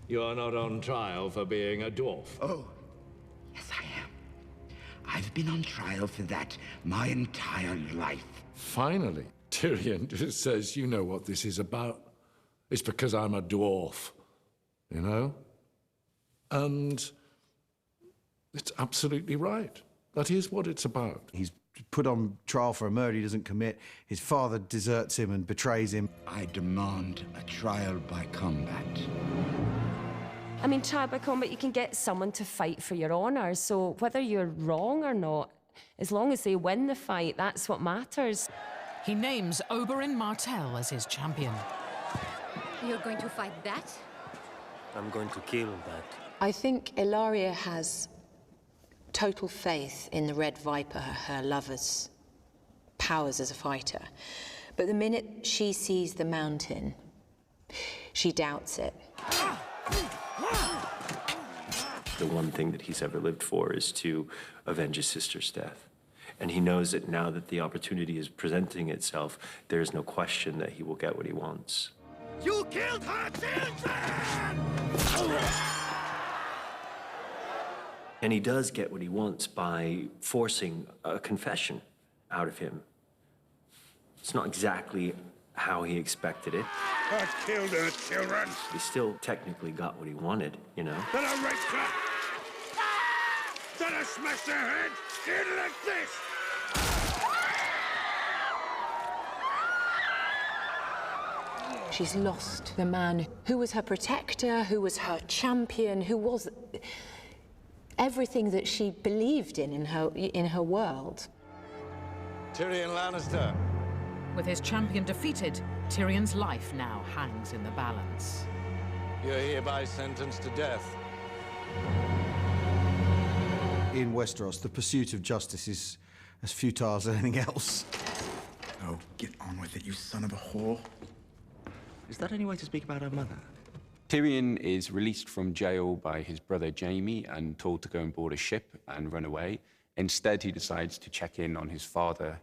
You're not on trial for being a dwarf. Oh, yes I am. I've been on trial for that my entire life. Finally, Tyrion just says, you know what this is about. It's because I'm a dwarf, you know? And it's absolutely right. That is what it's about. He's put on trial for a murder he doesn't commit. His father deserts him and betrays him. I demand a trial by combat. I mean, trial by combat, you can get someone to fight for your honor, so whether you're wrong or not, as long as they win the fight, that's what matters. He names Oberyn Martell as his champion. You're going to fight that? I'm going to kill that. I think Ilaria has total faith in the Red Viper, her lover's powers as a fighter. But the minute she sees the mountain, she doubts it. The one thing that he's ever lived for is to avenge his sister's death. And he knows that now that the opportunity is presenting itself, there is no question that he will get what he wants. You killed her children! And he does get what he wants by forcing a confession out of him. It's not exactly how he expected it. I killed her children! He still technically got what he wanted, you know? Then I raped her! Then I smashed her head in like this! She's lost the man who was her protector, who was her champion, who was everything that she believed in her world. Tyrion Lannister. With his champion defeated, Tyrion's life now hangs in the balance. You're hereby sentenced to death. In Westeros, the pursuit of justice is as futile as anything else. Oh, get on with it, you son of a whore. Is that any way to speak about her mother? Tyrion is released from jail by his brother Jaime and told to go and board a ship and run away. Instead, he decides to check in on his father.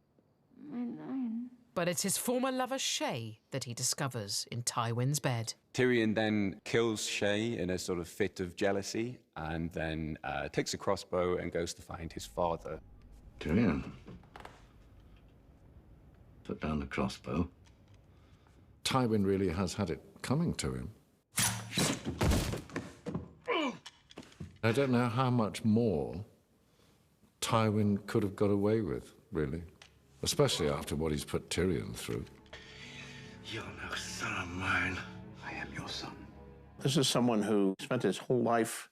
But it's his former lover, Shay, that he discovers in Tywin's bed. Tyrion then kills Shay in a sort of fit of jealousy and then takes a crossbow and goes to find his father. Tyrion, put down the crossbow. Tywin really has had it coming to him. I don't know how much more Tywin could have got away with, really. Especially after what he's put Tyrion through. You're no son of mine. I am your son. This is someone who spent his whole life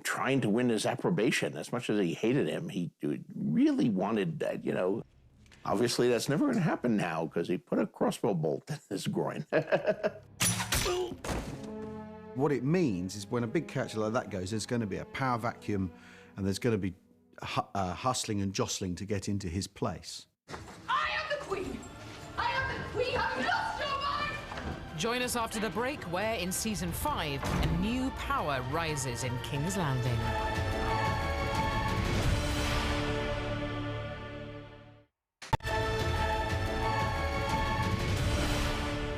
trying to win his approbation. As much as he hated him, he really wanted that, you know. Obviously, that's never going to happen now because he put a crossbow bolt in his groin. What it means is when a big character like that goes, there's going to be a power vacuum and there's going to be hustling and jostling to get into his place. I am the queen! I am the queen! Have you lost your mind? Join us after the break, where in Season 5, a new power rises in King's Landing.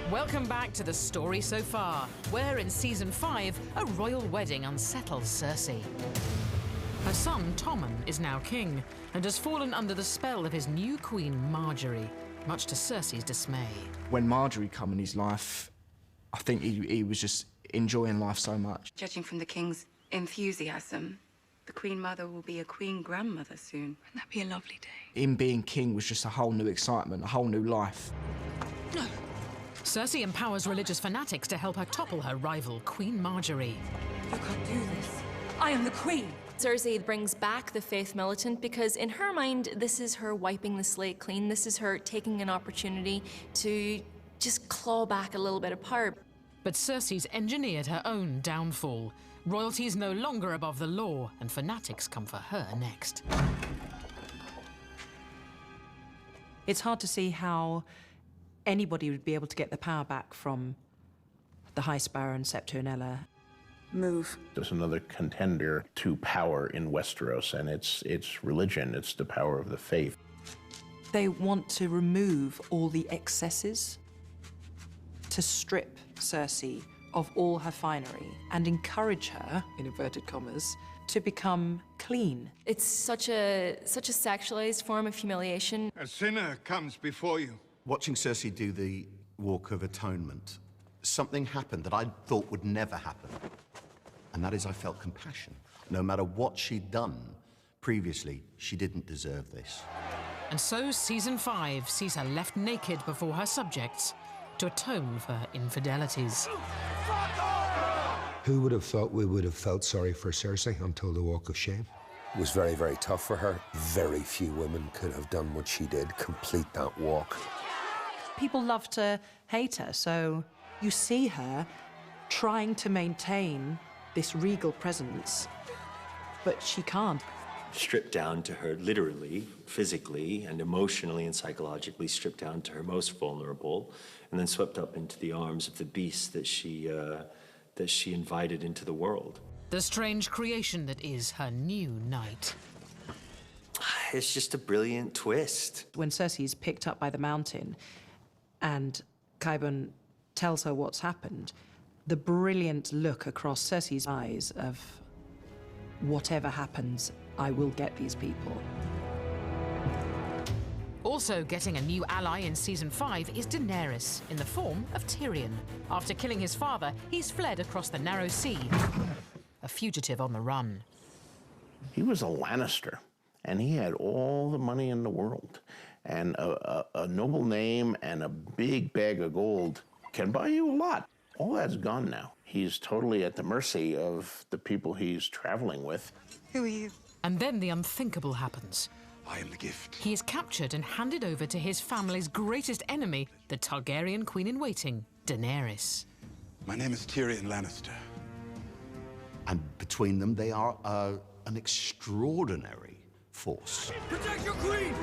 Welcome back to the story so far, where in Season 5, a royal wedding unsettles Cersei. Her son, Tommen, is now king, and has fallen under the spell of his new queen, Marjorie, much to Cersei's dismay. When Marjorie come in his life, I think he was just enjoying life so much. Judging from the king's enthusiasm, the queen mother will be a queen grandmother soon. Wouldn't that be a lovely day? Him being king was just a whole new excitement, a whole new life. No. Cersei empowers religious fanatics to help her topple her rival, Queen Marjorie. You can't do this. I am the queen. Cersei brings back the faith militant because in her mind, this is her wiping the slate clean. This is her taking an opportunity to just claw back a little bit of power. But Cersei's engineered her own downfall. Royalty is no longer above the law, and fanatics come for her next. It's hard to see how anybody would be able to get the power back from the High Sparrow and Septonella. Move. There's another contender to power in Westeros, and it's religion. It's the power of the faith. They want to remove all the excesses, to strip Cersei of all her finery and encourage her, in inverted commas, to become clean. It's such a sexualized form of humiliation. A sinner comes before you. Watching Cersei do the Walk of Atonement, something happened that I thought would never happen. And that is I felt compassion. No matter what she'd done previously, she didn't deserve this. And so Season 5 sees her left naked before her subjects to atone for her infidelities. Who would have thought we would have felt sorry for Cersei until the Walk of Shame? It was very, very tough for her. Very few women could have done what she did, complete that walk. People love to hate her, so you see her trying to maintain this regal presence, but she can't. Stripped down to her literally, physically, and emotionally and psychologically, stripped down to her most vulnerable, and then swept up into the arms of the beast that she invited into the world. The strange creation that is her new knight. It's just a brilliant twist. When Cersei is picked up by the mountain and Qyburn tells her what's happened, the brilliant look across Cersei's eyes of whatever happens, I will get these people. Also getting a new ally in Season 5 is Daenerys, in the form of Tyrion. After killing his father, he's fled across the narrow sea, a fugitive on the run. He was a Lannister, and he had all the money in the world. And a noble name and a big bag of gold can buy you a lot. All that's gone now. He's totally at the mercy of the people he's traveling with. Who are you? And then the unthinkable happens. I am the gift. He is captured and handed over to his family's greatest enemy, the Targaryen Queen-in-Waiting, Daenerys. My name is Tyrion Lannister. And between them, they are an extraordinary force. Protect your queen!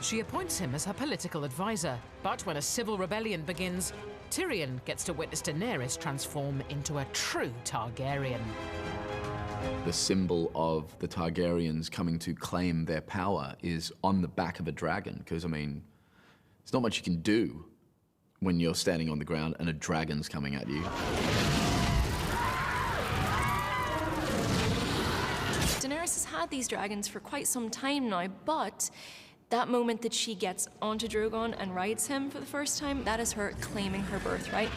She appoints him as her political advisor, but when a civil rebellion begins, Tyrion gets to witness Daenerys transform into a true Targaryen. The symbol of the Targaryens coming to claim their power is on the back of a dragon, because, I mean, there's not much you can do when you're standing on the ground and a dragon's coming at you. Daenerys has had these dragons for quite some time now, but that moment that she gets onto Drogon and rides him for the first time, that is her claiming her birthright.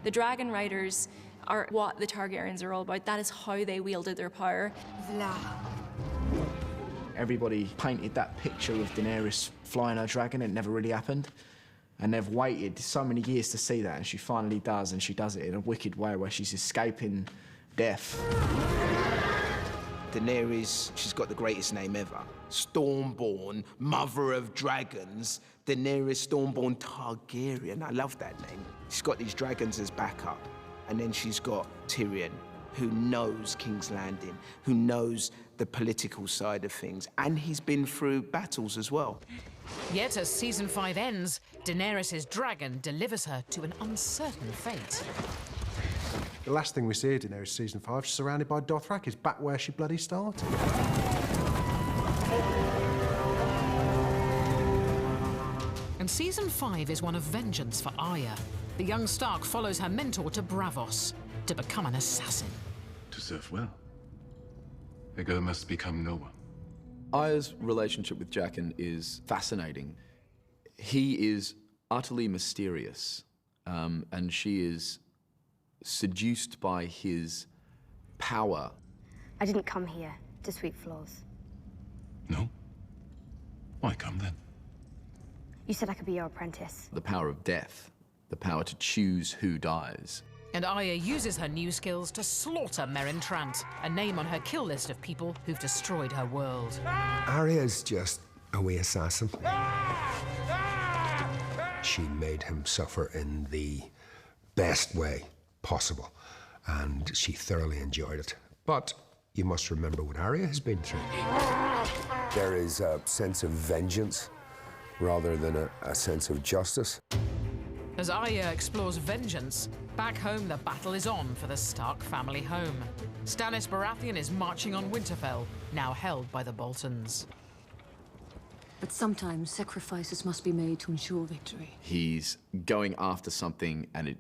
The dragon riders are what the Targaryens are all about. That is how they wielded their power. Everybody painted that picture of Daenerys flying her dragon. It never really happened. And they've waited so many years to see that, and she finally does, and she does it in a wicked way where she's escaping death. Daenerys, she's got the greatest name ever. Stormborn, mother of dragons, Daenerys Stormborn Targaryen. I love that name. She's got these dragons as backup. And then she's got Tyrion, who knows King's Landing, who knows the political side of things, and he's been through battles as well. Yet as season 5 ends, Daenerys' dragon delivers her to an uncertain fate. The last thing we see of Daenerys season 5, she's surrounded by Dothraki, back where she bloody started. And season 5 is one of vengeance for Arya. The young Stark follows her mentor to Braavos to become an assassin. To serve well, a girl must become no one. Arya's relationship with Jaqen is fascinating. He is utterly mysterious, and she is seduced by his power. I didn't come here to sweep floors. No? Why come then? You said I could be your apprentice. The power of death, the power to choose who dies. And Arya uses her new skills to slaughter Meryn Trant, a name on her kill list of people who've destroyed her world. Arya's just a wee assassin. She made him suffer in the best way possible, and she thoroughly enjoyed it. But you must remember what Arya has been through. There is a sense of vengeance rather than a sense of justice. As Arya explores vengeance, back home the battle is on for the Stark family home. Stannis Baratheon is marching on Winterfell, now held by the Boltons. But sometimes sacrifices must be made to ensure victory. He's going after something, and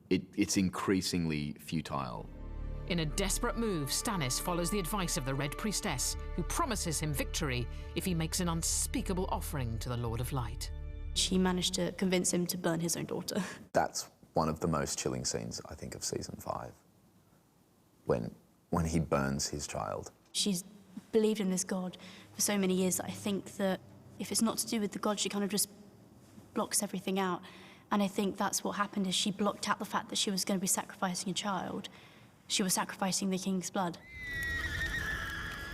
it's increasingly futile. In a desperate move, Stannis follows the advice of the Red Priestess, who promises him victory if he makes an unspeakable offering to the Lord of Light. She managed to convince him to burn his own daughter. That's one of the most chilling scenes, I think, of season 5. When he burns his child. She's believed in this god for so many years that I think that if it's not to do with the god, she kind of just blocks everything out. And I think that's what happened, is she blocked out the fact that she was going to be sacrificing a child. She was sacrificing the king's blood.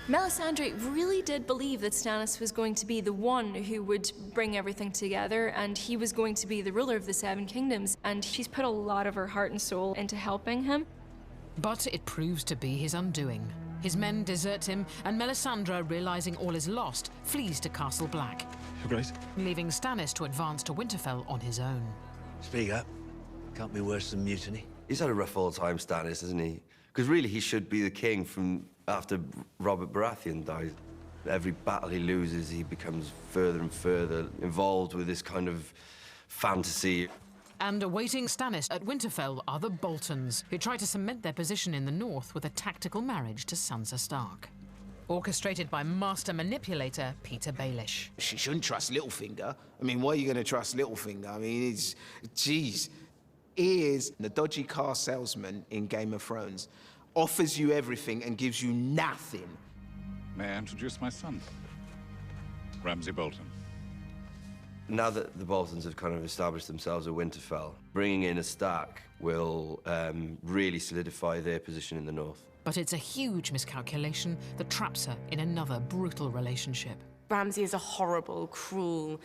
Melisandre really did believe that Stannis was going to be the one who would bring everything together, and he was going to be the ruler of the Seven Kingdoms, and she's put a lot of her heart and soul into helping him. But it proves to be his undoing. His men desert him, and Melisandre, realizing all is lost, flees to Castle Black. Great. Leaving Stannis to advance to Winterfell on his own. Speak up. Can't be worse than mutiny. He's had a rough old time, Stannis, hasn't he? Because really, he should be the king from after Robert Baratheon died. Every battle he loses, he becomes further and further involved with this kind of fantasy. And awaiting Stannis at Winterfell are the Boltons, who try to cement their position in the north with a tactical marriage to Sansa Stark. Orchestrated by master manipulator Peter Baelish. She shouldn't trust Littlefinger. I mean, why are you going to trust Littlefinger? I mean, jeez. He is the dodgy car salesman in Game of Thrones. Offers you everything and gives you nothing. May I introduce my son? Ramsay Bolton. Now that the Boltons have kind of established themselves at Winterfell, bringing in a Stark will really solidify their position in the north. But it's a huge miscalculation that traps her in another brutal relationship. Ramsay is a horrible, cruel,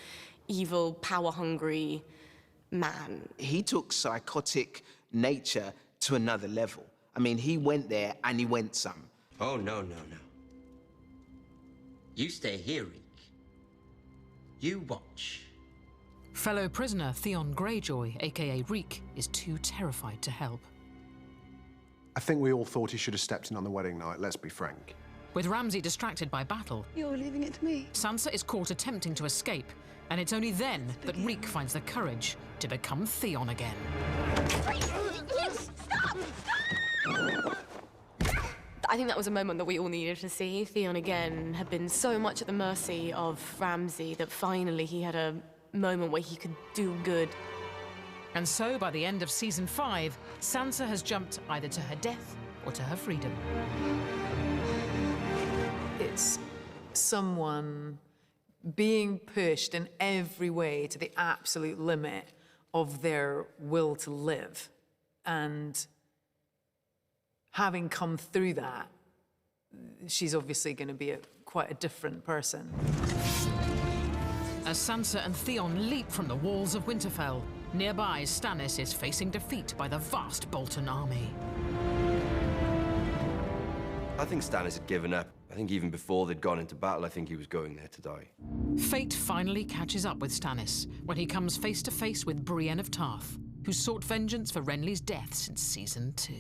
evil, power-hungry man. He took psychotic nature to another level. I mean, he went there and he went some. Oh, no, no, no. You stay here, Reek. You watch. Fellow prisoner Theon Greyjoy, aka Reek, is too terrified to help. I think we all thought he should have stepped in on the wedding night, let's be frank. With Ramsay distracted by battle, You're leaving it to me. Sansa is caught attempting to escape, and it's only then that Reek finds the courage to become Theon again. I think that was a moment that we all needed to see. Theon again had been so much at the mercy of Ramsay that finally he had a moment where he could do good. And so, by the end of Season 5, Sansa has jumped either to her death or to her freedom. It's someone being pushed in every way to the absolute limit of their will to live. And having come through that, she's obviously going to be quite a different person. As Sansa and Theon leap from the walls of Winterfell, nearby Stannis is facing defeat by the vast Bolton army. I think Stannis had given up. I think even before they'd gone into battle, I think he was going there to die. Fate finally catches up with Stannis when he comes face to face with Brienne of Tarth, who sought vengeance for Renly's death since Season 2.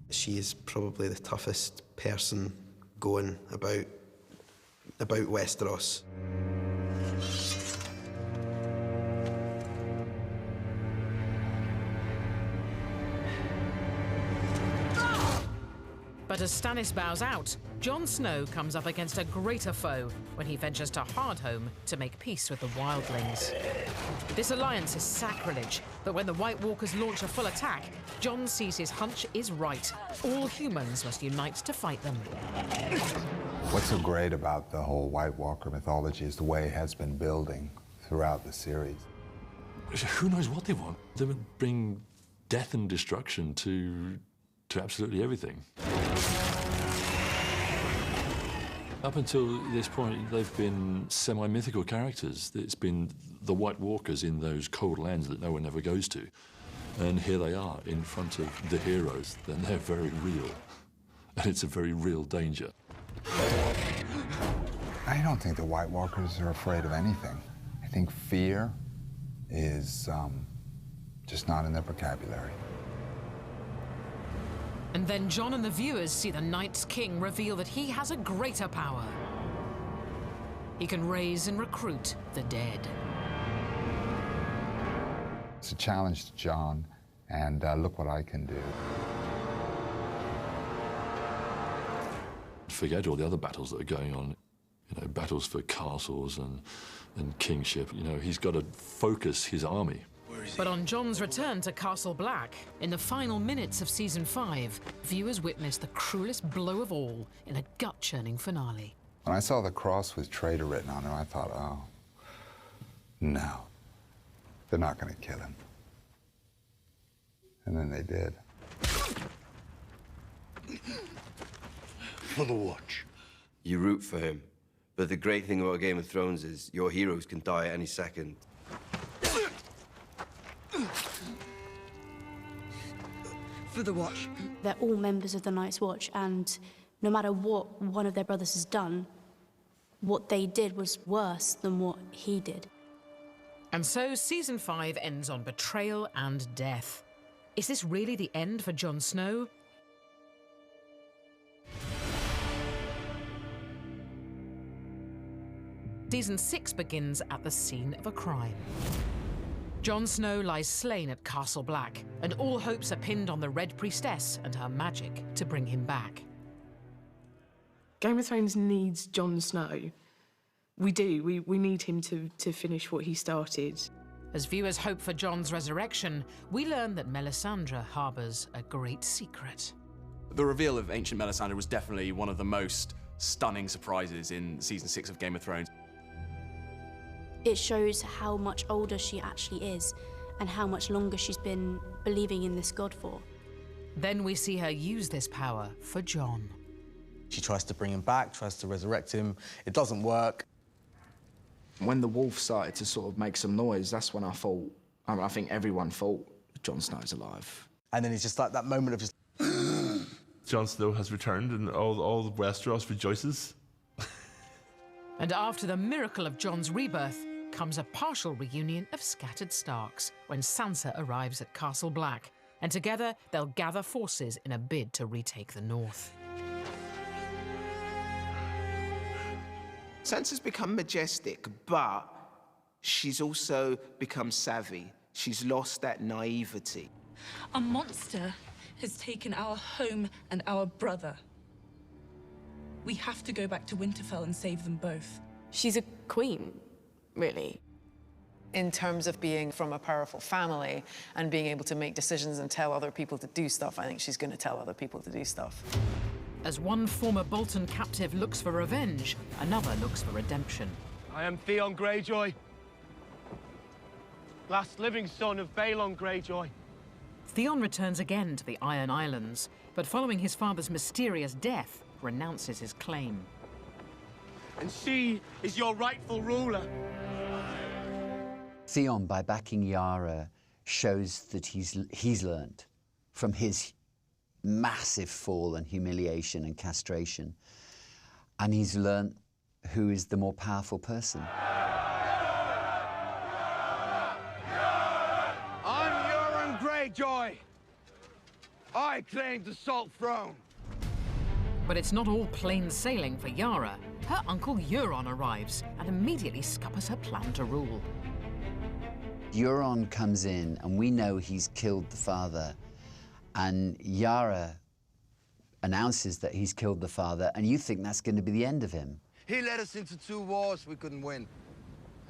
She is probably the toughest person going about Westeros. But as Stannis bows out, Jon Snow comes up against a greater foe when he ventures to Hardhome to make peace with the wildlings. This alliance is sacrilege, but when the White Walkers launch a full attack, Jon sees his hunch is right. All humans must unite to fight them. What's so great about the whole White Walker mythology is the way it has been building throughout the series. Who knows what they want? They would bring death and destruction to absolutely everything. Up until this point, they've been semi-mythical characters. It's been the White Walkers in those cold lands that no one ever goes to. And here they are in front of the heroes, and they're very real. And it's a very real danger. I don't think the White Walkers are afraid of anything. I think fear is just not in their vocabulary. And then Jon and the viewers see the Night's King reveal that he has a greater power. He can raise and recruit the dead. It's a challenge to Jon, and look what I can do. Forget all the other battles that are going on. You know, battles for castles and kingship. You know, he's got to focus his army. But on Jon's return to Castle Black, in the final minutes of Season 5, viewers witness the cruelest blow of all in a gut-churning finale. When I saw the cross with traitor written on it, I thought, oh, no, they're not going to kill him. And then they did. For the Watch. You root for him. But the great thing about Game of Thrones is your heroes can die at any second. For the Watch. They're all members of the Night's Watch, and no matter what one of their brothers has done, what they did was worse than what he did. And so Season 5 ends on betrayal and death. Is this really the end for Jon Snow? Season 6 begins at the scene of a crime. Jon Snow lies slain at Castle Black, and all hopes are pinned on the Red Priestess and her magic to bring him back. Game of Thrones needs Jon Snow. We do. We need him to finish what he started. As viewers hope for Jon's resurrection, we learn that Melisandre harbours a great secret. The reveal of ancient Melisandre was definitely one of the most stunning surprises in Season 6 of Game of Thrones. It shows how much older she actually is and how much longer she's been believing in this god for. Then we see her use this power for Jon. She tries to bring him back, tries to resurrect him. It doesn't work. When the wolf started to sort of make some noise, that's when I thought, I think everyone thought Jon Snow's alive. And then it's just like that moment of just... Jon Snow has returned and all Westeros rejoices. And after the miracle of Jon's rebirth comes a partial reunion of scattered Starks when Sansa arrives at Castle Black, and together they'll gather forces in a bid to retake the North. Sansa's become majestic, but she's also become savvy. She's lost that naivety. A monster has taken our home and our brother. We have to go back to Winterfell and save them both. She's a queen, really. In terms of being from a powerful family and being able to make decisions and tell other people to do stuff, I think she's going to tell other people to do stuff. As one former Bolton captive looks for revenge, another looks for redemption. I am Theon Greyjoy, last living son of Balon Greyjoy. Theon returns again to the Iron Islands, but following his father's mysterious death, renounces his claim. And she is your rightful ruler. Theon, by backing Yara, shows that he's learned from his massive fall and humiliation and castration. And he's learned who is the more powerful person. I'm Euron Greyjoy. I claim the Salt Throne. But it's not all plain sailing for Yara. Her uncle Euron arrives and immediately scuppers her plan to rule. Euron comes in, and we know he's killed the father. And Yara announces that he's killed the father, and you think that's going to be the end of him. He led us into 2 wars we couldn't win.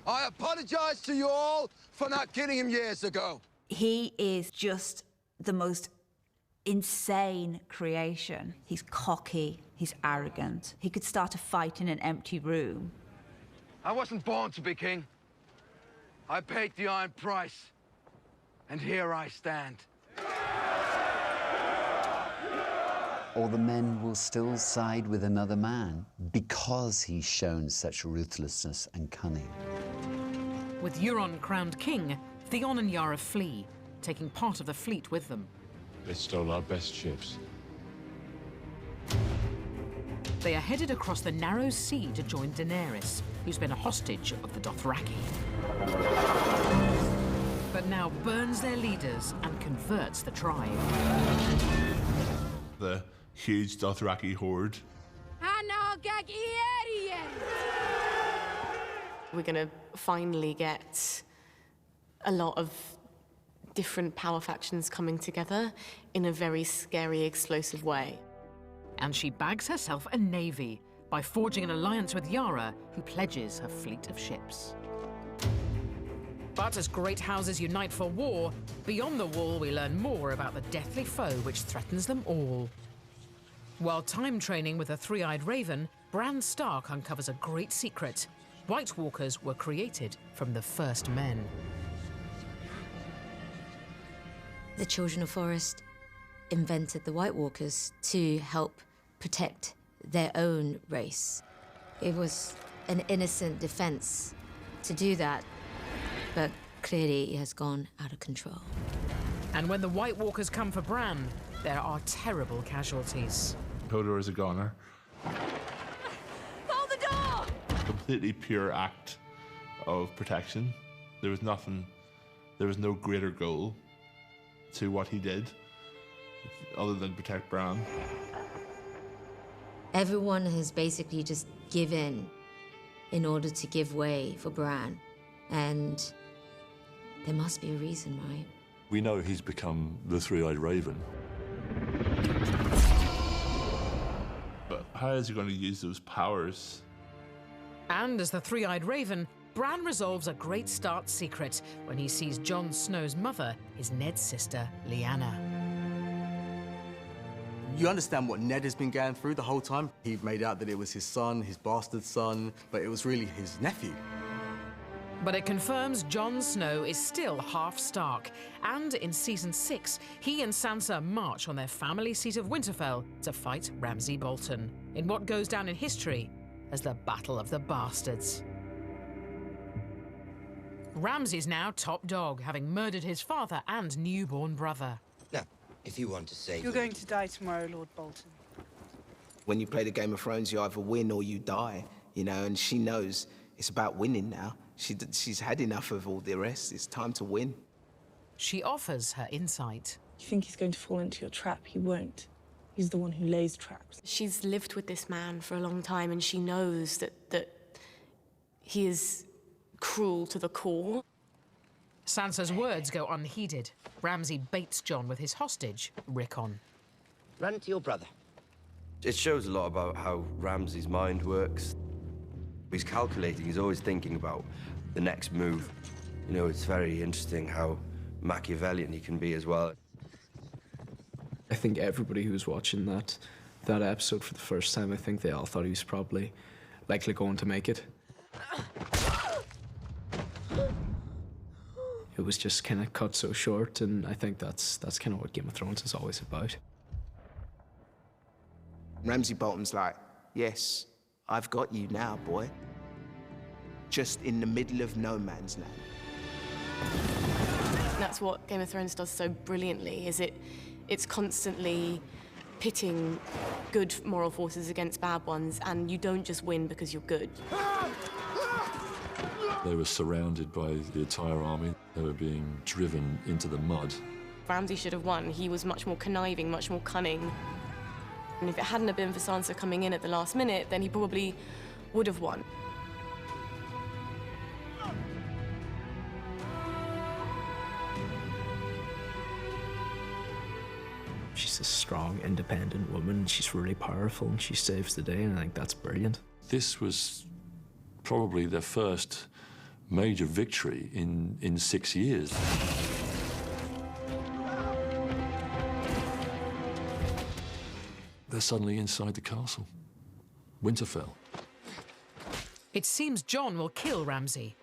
I apologize to you all for not killing him years ago. He is just the most insane creation. He's cocky, he's arrogant. He could start a fight in an empty room. I wasn't born to be king. I paid the iron price, and here I stand. Or the men will still side with another man because he's shown such ruthlessness and cunning. With Euron crowned king, Theon and Yara flee, taking part of the fleet with them. They stole our best ships. They are headed across the narrow sea to join Daenerys, who's been a hostage of the Dothraki. But now burns their leaders and converts the tribe. The huge Dothraki horde. We're going to finally get a lot of different power factions coming together in a very scary, explosive way. And she bags herself a navy by forging an alliance with Yara, who pledges her fleet of ships. But as great houses unite for war, beyond the wall we learn more about the deathly foe which threatens them all. While time training with a three-eyed raven, Bran Stark uncovers a great secret. White Walkers were created from the first men. The Children of Forest invented the White Walkers to help protect their own race. It was an innocent defense to do that, but clearly it has gone out of control. And when the White Walkers come for Bran, there are terrible casualties. Hodor is a goner. Hold the door! Completely pure act of protection. There was nothing, there was no greater goal to what he did other than protect Bran. Everyone has basically just given in order to give way for Bran. And there must be a reason, right? We know he's become the three-eyed raven. But how is he going to use those powers? And as the three-eyed raven, Bran resolves a great start secret when he sees Jon Snow's mother is Ned's sister, Lyanna. You understand what Ned has been going through the whole time? He made out that it was his son, his bastard son, but it was really his nephew. But it confirms Jon Snow is still half Stark, and in Season 6, he and Sansa march on their family seat of Winterfell to fight Ramsay Bolton, in what goes down in history as the Battle of the Bastards. Ramsay's now top dog, having murdered his father and newborn brother. Now, if you want to save You're going to die tomorrow, Lord Bolton. When you play the Game of Thrones, you either win or you die, you know, and she knows it's about winning now. She's had enough of all the rest. It's time to win. She offers her insight. You think he's going to fall into your trap? He won't. He's the one who lays traps. She's lived with this man for a long time, and she knows that he is cruel to the core. Sansa's words go unheeded. Ramsay baits Jon with his hostage, Rickon. Run to your brother. It shows a lot about how Ramsay's mind works. He's calculating, he's always thinking about the next move. You know, it's very interesting how Machiavellian he can be as well. I think everybody who was watching that episode for the first time, I think they all thought he was probably likely going to make it. It was just kind of cut so short, and I think that's kind of what Game of Thrones is always about. Ramsay Bolton's like, yes, I've got you now, boy. Just in the middle of no man's land. That's what Game of Thrones does so brilliantly, is it's constantly pitting good moral forces against bad ones, and you don't just win because you're good. They were surrounded by the entire army. They were being driven into the mud. Ramsay should have won. He was much more conniving, much more cunning. And if it hadn't have been for Sansa coming in at the last minute, then he probably would have won. She's a strong, independent woman. She's really powerful, and she saves the day, and I think that's brilliant. This was probably their first major victory in 6 years. They're suddenly inside the castle. Winterfell. It seems Jon will kill Ramsay.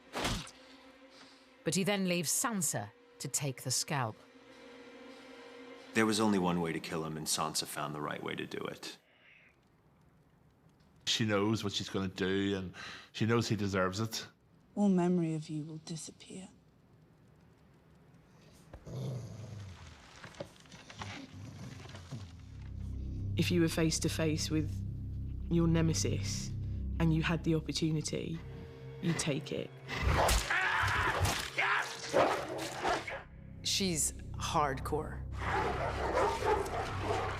But he then leaves Sansa to take the scalp. There was only one way to kill him, and Sansa found the right way to do it. She knows what she's going to do, and she knows he deserves it. All memory of you will disappear. If you were face to face with your nemesis and you had the opportunity, you'd take it. She's hardcore.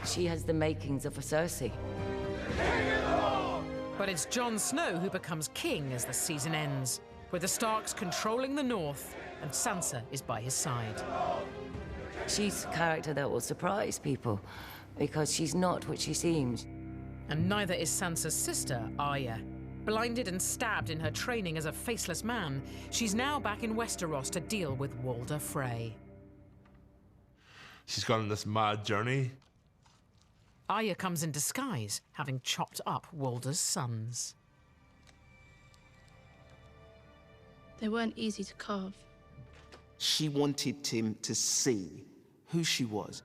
She has the makings of a Cersei. But it's Jon Snow who becomes king as the season ends, with the Starks controlling the north and Sansa is by his side. She's a character that will surprise people, because she's not what she seems. And neither is Sansa's sister, Arya. Blinded and stabbed in her training as a faceless man, she's now back in Westeros to deal with Walder Frey. She's gone on this mad journey. Arya comes in disguise, having chopped up Walder's sons. They weren't easy to carve. She wanted him to see who she was.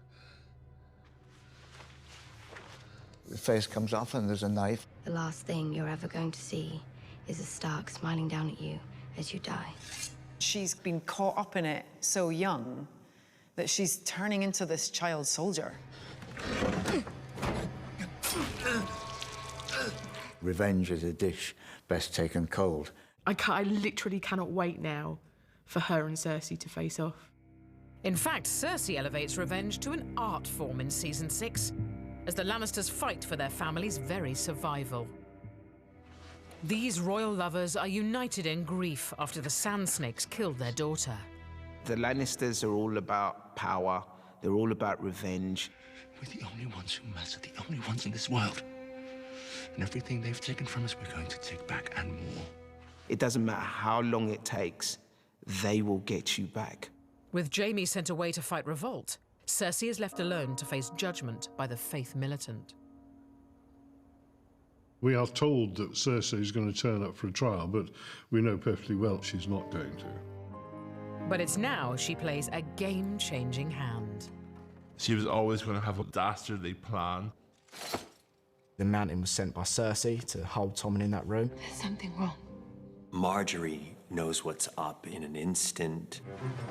The face comes off and there's a knife. The last thing you're ever going to see is a Stark smiling down at you as you die. She's been caught up in it so young that she's turning into this child soldier. Revenge is a dish best taken cold. I literally cannot wait now for her and Cersei to face off. In fact, Cersei elevates revenge to an art form in Season 6, as the Lannisters fight for their family's very survival. These royal lovers are united in grief after the Sand Snakes killed their daughter. The Lannisters are all about power. They're all about revenge. We're the only ones who matter, the only ones in this world. And everything they've taken from us, we're going to take back and more. It doesn't matter how long it takes, they will get you back. With Jaime sent away to fight revolt, Cersei is left alone to face judgment by the faith militant. We are told that Cersei is going to turn up for a trial, but we know perfectly well she's not going to. But it's now she plays a game-changing hand. She was always going to have a dastardly plan. The mountain was sent by Cersei to hold Tommen in that room. There's something wrong. Marjorie knows what's up in an instant.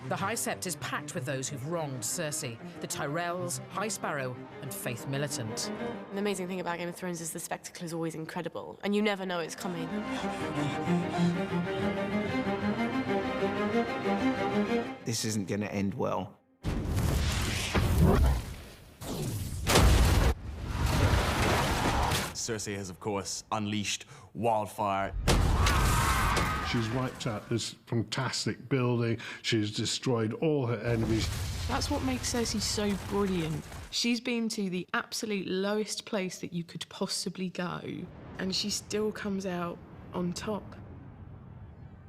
The High Sept is packed with those who've wronged Cersei, the Tyrells, High Sparrow, and Faith Militant. The amazing thing about Game of Thrones is the spectacle is always incredible, and you never know it's coming. This isn't going to end well. Cersei has, of course, unleashed wildfire. She's wiped out this fantastic building. She's destroyed all her enemies. That's what makes Cersei so brilliant. She's been to the absolute lowest place that you could possibly go, and she still comes out on top.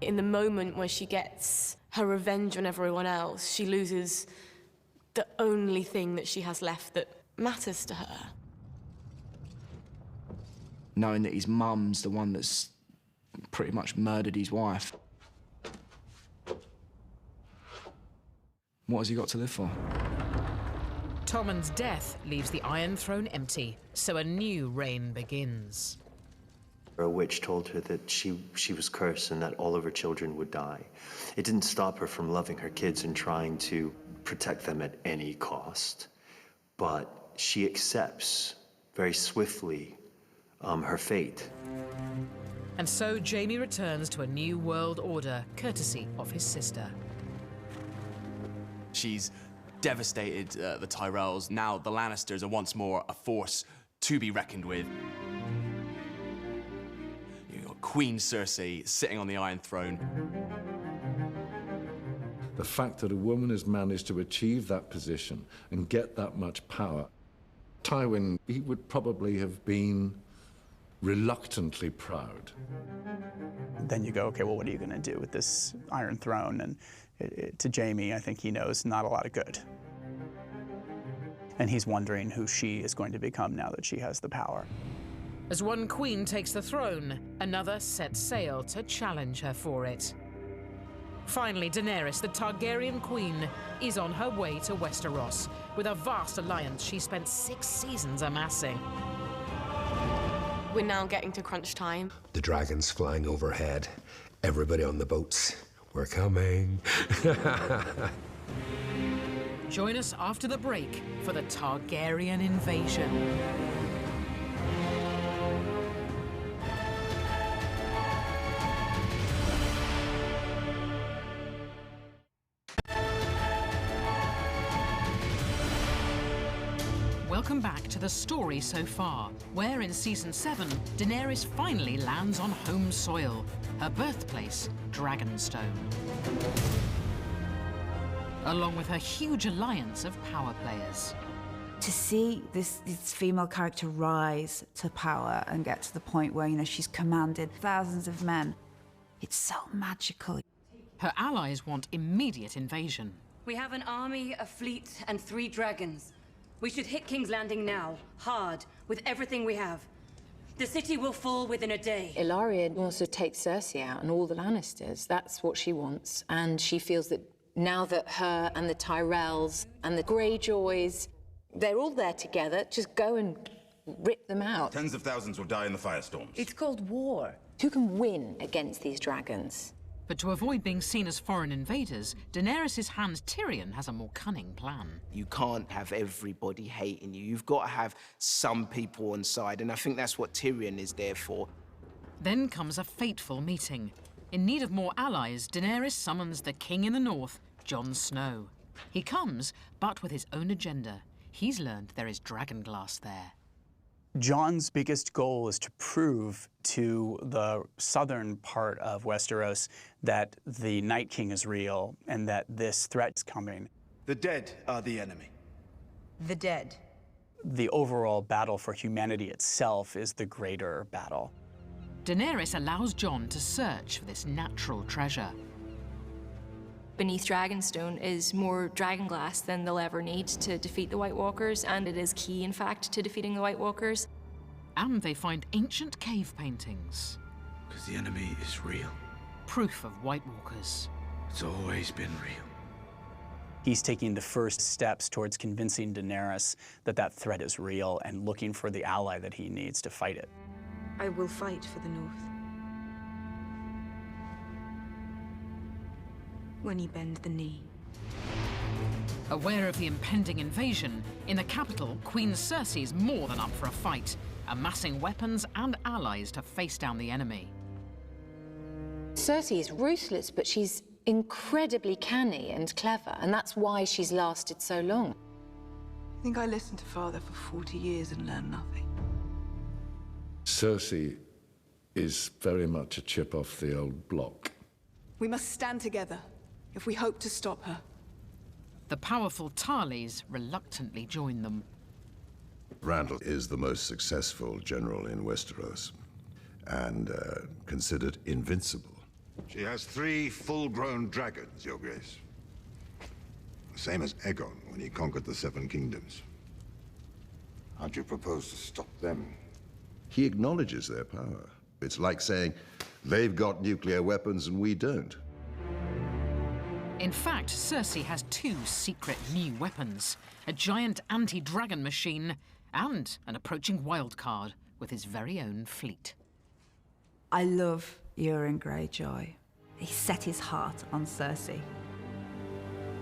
In the moment where she gets her revenge on everyone else, she loses the only thing that she has left that matters to her. Knowing that his mum's the one that's pretty much murdered his wife. What has he got to live for? Tommen's death leaves the Iron Throne empty, so a new reign begins. A witch told her that she was cursed and that all of her children would die. It didn't stop her from loving her kids and trying to protect them at any cost. But she accepts very swiftly her fate. And so Jaime returns to a new world order, courtesy of his sister. She's devastated the Tyrells. Now the Lannisters are once more a force to be reckoned with. You've got Queen Cersei sitting on the Iron Throne. The fact that a woman has managed to achieve that position and get that much power, Tywin, he would probably have been reluctantly proud. Then you go, okay, well, what are you going to do with this Iron Throne? And to Jaime, I think he knows not a lot of good. And he's wondering who she is going to become now that she has the power. As one queen takes the throne, another sets sail to challenge her for it. Finally, Daenerys, the Targaryen queen, is on her way to Westeros with a vast alliance she spent 6 seasons amassing. We're now getting to crunch time. The dragons flying overhead. Everybody on the boats. We're coming. Join us after the break for the Targaryen invasion. Welcome back to the story so far, where in Season 7, Daenerys finally lands on home soil, her birthplace, Dragonstone. Along with her huge alliance of power players. To see this female character rise to power and get to the point where, you know, she's commanded thousands of men, it's so magical. Her allies want immediate invasion. We have an army, a fleet, and 3 dragons. We should hit King's Landing now, hard, with everything we have. The city will fall within a day. Ilaria wants to take Cersei out and all the Lannisters. That's what she wants. And she feels that now that her and the Tyrells and the Greyjoys, they're all there together, just go and rip them out. Tens of thousands will die in the firestorms. It's called war. Who can win against these dragons? But to avoid being seen as foreign invaders, Daenerys' hand Tyrion has a more cunning plan. You can't have everybody hating you. You've got to have some people on side, and I think that's what Tyrion is there for. Then comes a fateful meeting. In need of more allies, Daenerys summons the King in the North, Jon Snow. He comes, but with his own agenda. He's learned there is dragonglass there. Jon's biggest goal is to prove to the southern part of Westeros that the Night King is real and that this threat is coming. The dead are the enemy. The dead. The overall battle for humanity itself is the greater battle. Daenerys allows Jon to search for this natural treasure. Beneath Dragonstone is more dragonglass than they'll ever need to defeat the White Walkers, and it is key, in fact, to defeating the White Walkers. And they find ancient cave paintings. Because the enemy is real. Proof of White Walkers. It's always been real. He's taking the first steps towards convincing Daenerys that that threat is real and looking for the ally that he needs to fight it. I will fight for the North. when you bend the knee. Aware of the impending invasion, in the capital, Queen Cersei's more than up for a fight, amassing weapons and allies to face down the enemy. Cersei is ruthless, but she's incredibly canny and clever, and that's why she's lasted so long. I think I listened to Father for 40 years and learned nothing. Cersei is very much a chip off the old block. We must stand together if we hope to stop her. The powerful Tarleys reluctantly join them. Randall is the most successful general in Westeros, and considered invincible. She has 3 full-grown dragons, Your Grace. The same as Aegon when he conquered the Seven Kingdoms. How do you propose to stop them? He acknowledges their power. It's like saying, they've got nuclear weapons and we don't. In fact, Cersei has 2 secret new weapons, a giant anti-dragon machine and an approaching wildcard with his very own fleet. I love Euron Greyjoy. He set his heart on Cersei.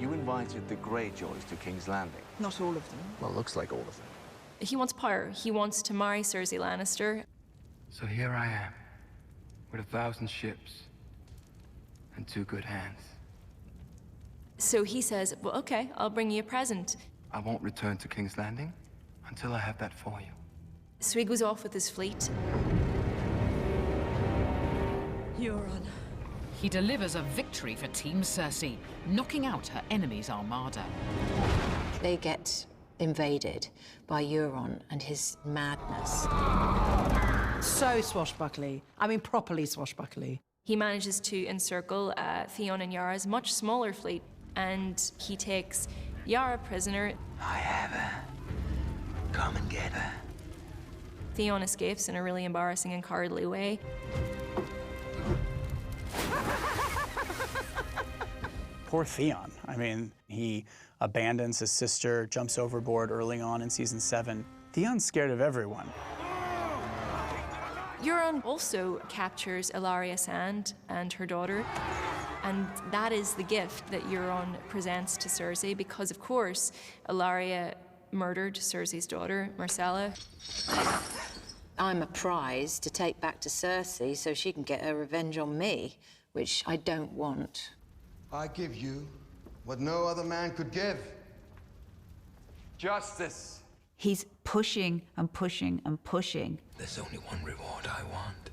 You invited the Greyjoys to King's Landing. Not all of them. Well, looks like all of them. He wants power. He wants to marry Cersei Lannister. So here I am, with 1,000 ships and 2 good hands. So he says, well, okay, I'll bring you a present. I won't return to King's Landing until I have that for you. So he goes off with his fleet. Euron. He delivers a victory for Team Cersei, knocking out her enemy's armada. They get invaded by Euron and his madness. So swashbuckly. I mean, properly swashbuckly. He manages to encircle Theon and Yara's much smaller fleet, and he takes Yara prisoner. I have her. Come and get her. Theon escapes in a really embarrassing and cowardly way. Poor Theon. I mean, he abandons his sister, jumps overboard early on in season 7. Theon's scared of everyone. Euron also captures Ellaria Sand and her daughter, and that is the gift that Euron presents to Cersei because, of course, Ellaria murdered Cersei's daughter, Myrcella. I'm a prize to take back to Cersei so she can get her revenge on me, which I don't want. I give you what no other man could give. Justice. He's pushing and pushing and pushing. There's only one reward I want.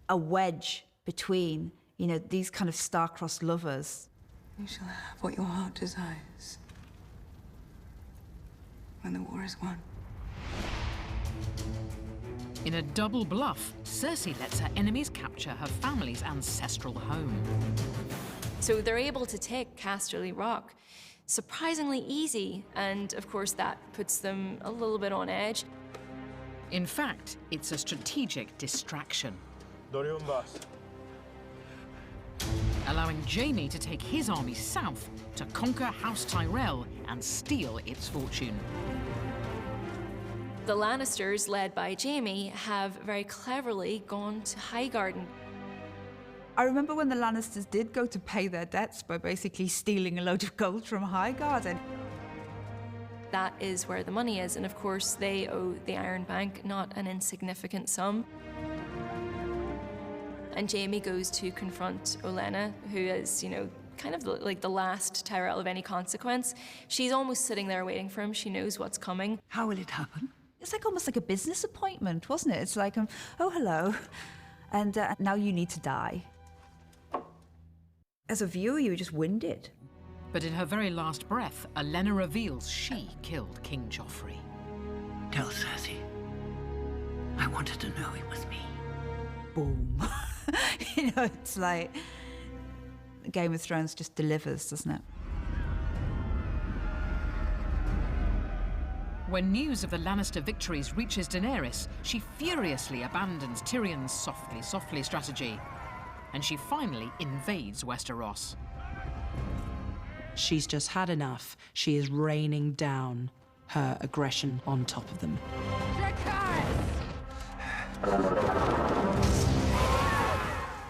A wedge between, you know, these kind of star-crossed lovers. You shall have what your heart desires when the war is won. In a double bluff, Cersei lets her enemies capture her family's ancestral home. So they're able to take Casterly Rock surprisingly easy, and of course that puts them a little bit on edge. In fact, it's a strategic distraction, allowing Jaime to take his army south to conquer House Tyrell and steal its fortune. The Lannisters, led by Jaime, have very cleverly gone to Highgarden. I remember when the Lannisters did go to pay their debts by basically stealing a load of gold from Highgarden. That is where the money is, and of course they owe the Iron Bank not an insignificant sum. And Jaime goes to confront Olenna, who is, you know, kind of like the last Tyrell of any consequence. She's almost sitting there waiting for him. She knows what's coming. How will it happen? It's like almost like a business appointment, wasn't it? It's like, oh, hello, and now you need to die. As a viewer, you were just winded. But in her very last breath, Olenna reveals she killed King Joffrey. Tell Cersei. I wanted to know it was me. Boom. You know, it's like Game of Thrones just delivers, doesn't it? When news of the Lannister victories reaches Daenerys, she furiously abandons Tyrion's softly strategy, and she finally invades Westeros. She's just had enough. She is raining down her aggression on top of them.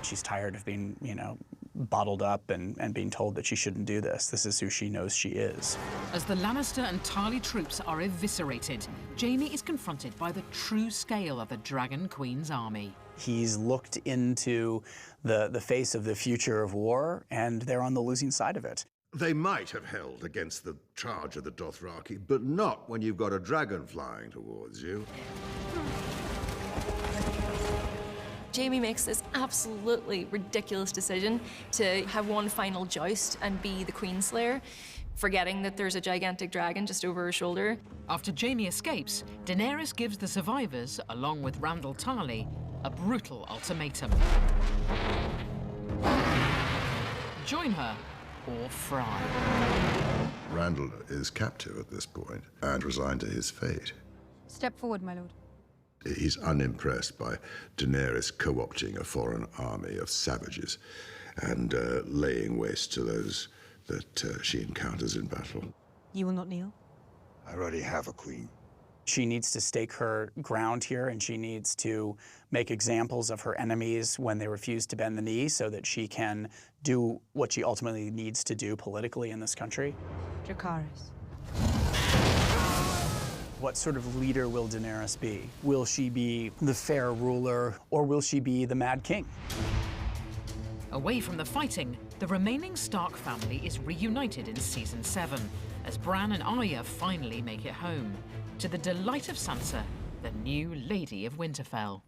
She's tired of being, you know, bottled up and being told that she shouldn't do this. This is who she knows she is. As the Lannister and Tarly troops are eviscerated, Jaime is confronted by the true scale of the Dragon Queen's army. He's looked into the face of the future of war, and they're on the losing side of it. They might have held against the charge of the Dothraki, but not when you've got a dragon flying towards you. Jaime makes this absolutely ridiculous decision to have one final joust and be the Queenslayer, forgetting that there's a gigantic dragon just over her shoulder. After Jaime escapes, Daenerys gives the survivors, along with Randall Tarly, a brutal ultimatum. Join her or fry. Randall is captive at this point and resigned to his fate. Step forward, my lord. He's unimpressed by Daenerys co-opting a foreign army of savages and laying waste to those that she encounters in battle. You will not kneel? I already have a queen. She needs to stake her ground here, and she needs to make examples of her enemies when they refuse to bend the knee so that she can do what she ultimately needs to do politically in this country. Dracarys. What sort of leader will Daenerys be? Will she be the fair ruler, or will she be the Mad King? Away from the fighting, the remaining Stark family is reunited in Season 7, as Bran and Arya finally make it home, to the delight of Sansa, the new Lady of Winterfell.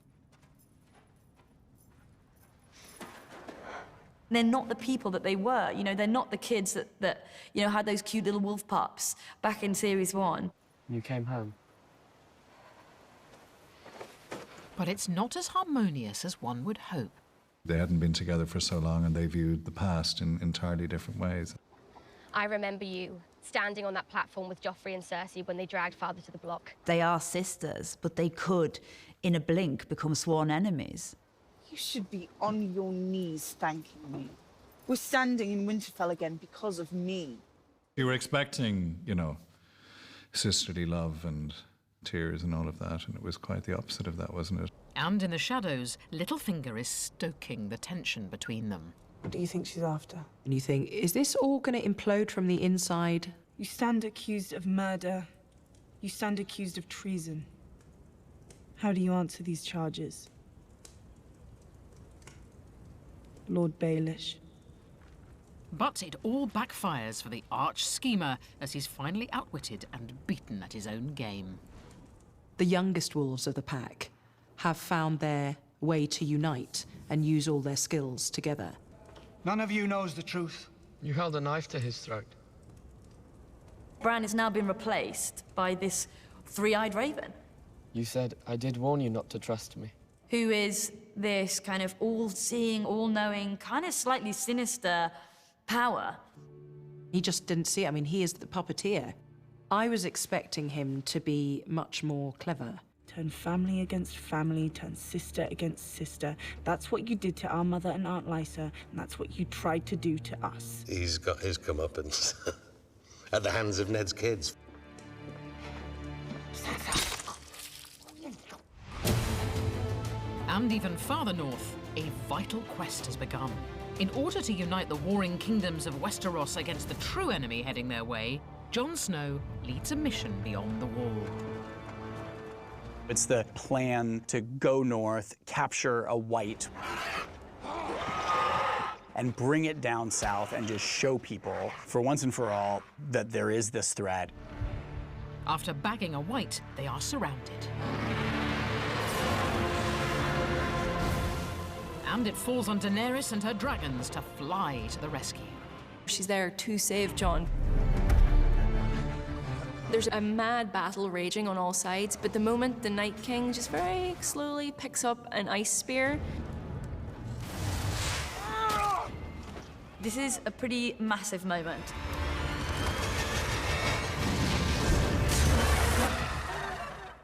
They're not the people that they were. You know, they're not the kids that you know, had those cute little wolf pups back in Series 1. You came home. But it's not as harmonious as one would hope. They hadn't been together for so long, and they viewed the past in entirely different ways. I remember you standing on that platform with Joffrey and Cersei when they dragged Father to the block. They are sisters, but they could, in a blink, become sworn enemies. You should be on your knees thanking me. We're standing in Winterfell again because of me. You were expecting, you know, sisterly love and tears and all of that, and it was quite the opposite of that, wasn't it? And in the shadows, Littlefinger is stoking the tension between them. What do you think she's after? And you think, is this all going to implode from the inside? You stand accused of murder. You stand accused of treason. How do you answer these charges? Lord Baelish. But it all backfires for the arch-schemer as he's finally outwitted and beaten at his own game. The youngest wolves of the pack have found their way to unite and use all their skills together. None of you knows the truth. You held a knife to his throat. Bran has now been replaced by this three-eyed raven. You said I did warn you not to trust me. Who is this kind of all-seeing, all-knowing, kind of slightly sinister power. He just didn't see it. I mean, he is the puppeteer. I was expecting him to be much more clever. Turn family against family, turn sister against sister. That's what you did to our mother and Aunt Lysa, and that's what you tried to do to us. He's got his comeuppance at the hands of Ned's kids. And even farther north, a vital quest has begun. In order to unite the warring kingdoms of Westeros against the true enemy heading their way, Jon Snow leads a mission beyond the wall. It's the plan to go north, capture a white, and bring it down south and just show people, for once and for all, that there is this threat. After bagging a white, they are surrounded. And it falls on Daenerys and her dragons to fly to the rescue. She's there to save Jon. There's a mad battle raging on all sides, but the moment the Night King just very slowly picks up an ice spear. This is a pretty massive moment.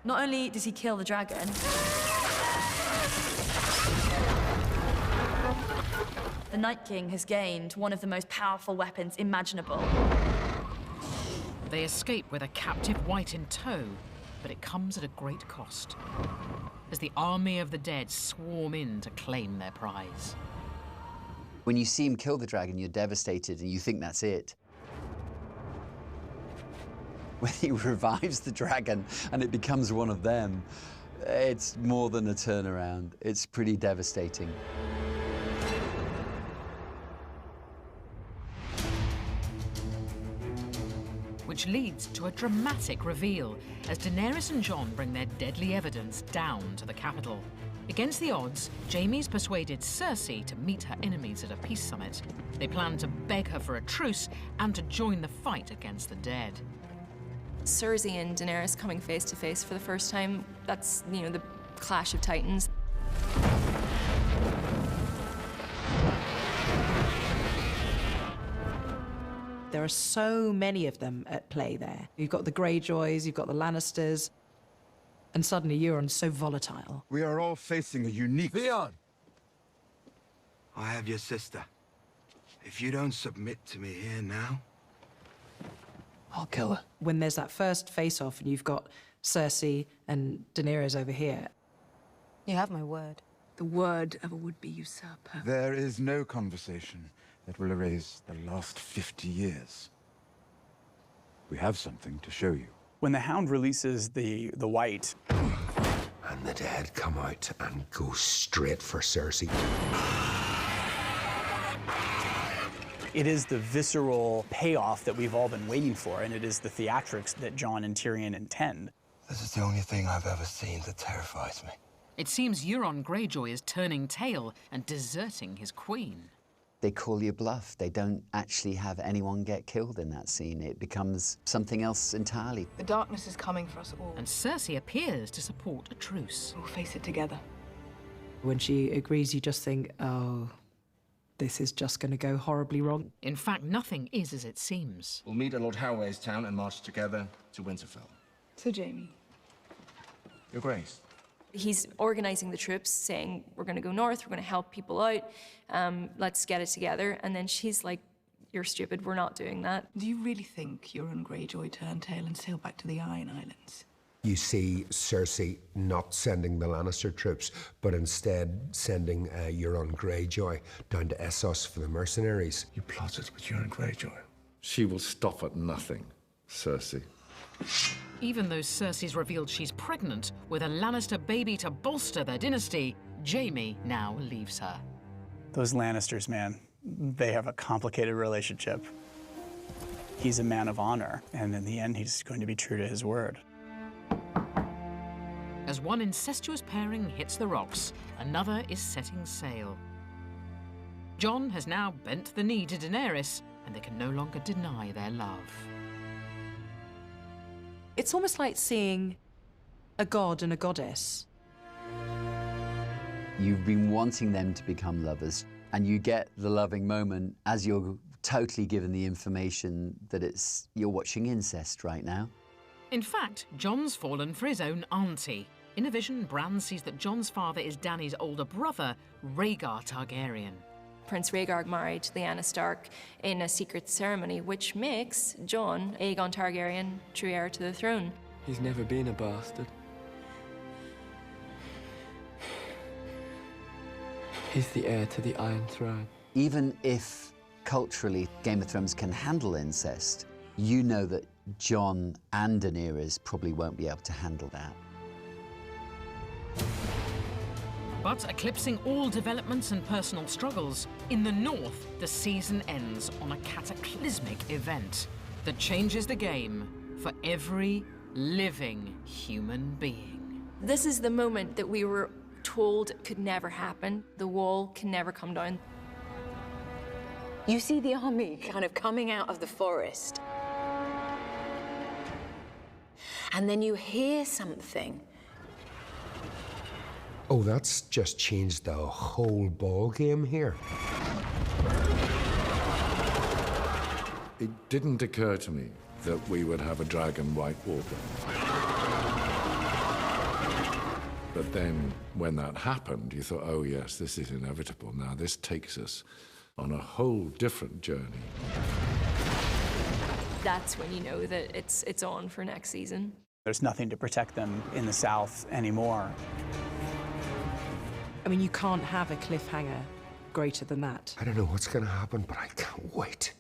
Not only does he kill the dragon, the Night King has gained one of the most powerful weapons imaginable. They escape with a captive white in tow, but it comes at a great cost, as the army of the dead swarm in to claim their prize. When you see him kill the dragon, you're devastated and you think that's it. When he revives the dragon and it becomes one of them, it's more than a turnaround. It's pretty devastating. Which leads to a dramatic reveal as Daenerys and Jon bring their deadly evidence down to the capital. Against the odds, Jaime's persuaded Cersei to meet her enemies at a peace summit. They plan to beg her for a truce and to join the fight against the dead. Cersei and Daenerys coming face to face for the first time, that's, you know, the clash of titans. There are so many of them at play there. You've got the Greyjoys, you've got the Lannisters, and suddenly Euron's so volatile. We are all facing a unique... Theon! I have your sister. If you don't submit to me here now, I'll kill her. When there's that first face-off and you've got Cersei and Daenerys over here. You have my word. The word of a would-be usurper. There is no conversation that will erase the last 50 years. We have something to show you. When the Hound releases the White... And the dead come out and go straight for Cersei. It is the visceral payoff that we've all been waiting for, and it is the theatrics that Jon and Tyrion intend. this is the only thing I've ever seen that terrifies me. It seems Euron Greyjoy is turning tail and deserting his queen. They call you bluff. They don't actually have anyone get killed in that scene. It becomes something else entirely. The darkness is coming for us all. And Cersei appears to support a truce. We'll face it together. When she agrees, you just think, oh, this is just going to go horribly wrong. In fact, nothing is as it seems. We'll meet at Lord Howay's town and march together to Winterfell. So, Jaime. Your Grace. He's organizing the troops, saying, we're going to go north, we're going to help people out, let's get it together. And then she's like, you're stupid, we're not doing that. Do you really think Euron Greyjoy turned tail and sailed back to the Iron Islands? You see Cersei not sending the Lannister troops, but instead sending Euron Greyjoy down to Essos for the mercenaries. You plotted with Euron Greyjoy. She will stop at nothing, Cersei. Even though Cersei's revealed she's pregnant with a Lannister baby to bolster their dynasty, Jaime now leaves her. Those Lannisters, man, they have a complicated relationship. He's a man of honor, and in the end, he's going to be true to his word. As one incestuous pairing hits the rocks, another is setting sail. Jon has now bent the knee to Daenerys, and they can no longer deny their love. It's almost like seeing a god and a goddess. You've been wanting them to become lovers, and you get the loving moment as you're totally given the information that you're watching incest right now. In fact, Jon's fallen for his own auntie. In a vision, Bran sees that Jon's father is Dany's older brother, Rhaegar Targaryen. Prince Rhaegar married Lyanna Stark in a secret ceremony, which makes Jon, Aegon Targaryen, true heir to the throne. He's never been a bastard. He's the heir to the Iron Throne. Even if culturally Game of Thrones can handle incest, you know that Jon and Daenerys probably won't be able to handle that. But eclipsing all developments and personal struggles, in the north, the season ends on a cataclysmic event that changes the game for every living human being. This is the moment that we were told could never happen. The wall can never come down. You see the army kind of coming out of the forest. And then you hear something. Oh, that's just changed the whole ball game here. It didn't occur to me that we would have a dragon White Walker. But then, when that happened, you thought, oh yes, this is inevitable. Now this takes us on a whole different journey. That's when you know that it's on for next season. There's nothing to protect them in the South anymore. I mean, you can't have a cliffhanger greater than that. I don't know what's going to happen, but I can't wait.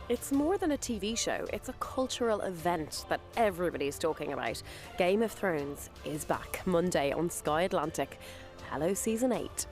It's more than a TV show, it's a cultural event that everybody's talking about. Game of Thrones is back Monday on Sky Atlantic. Hello, Season 8.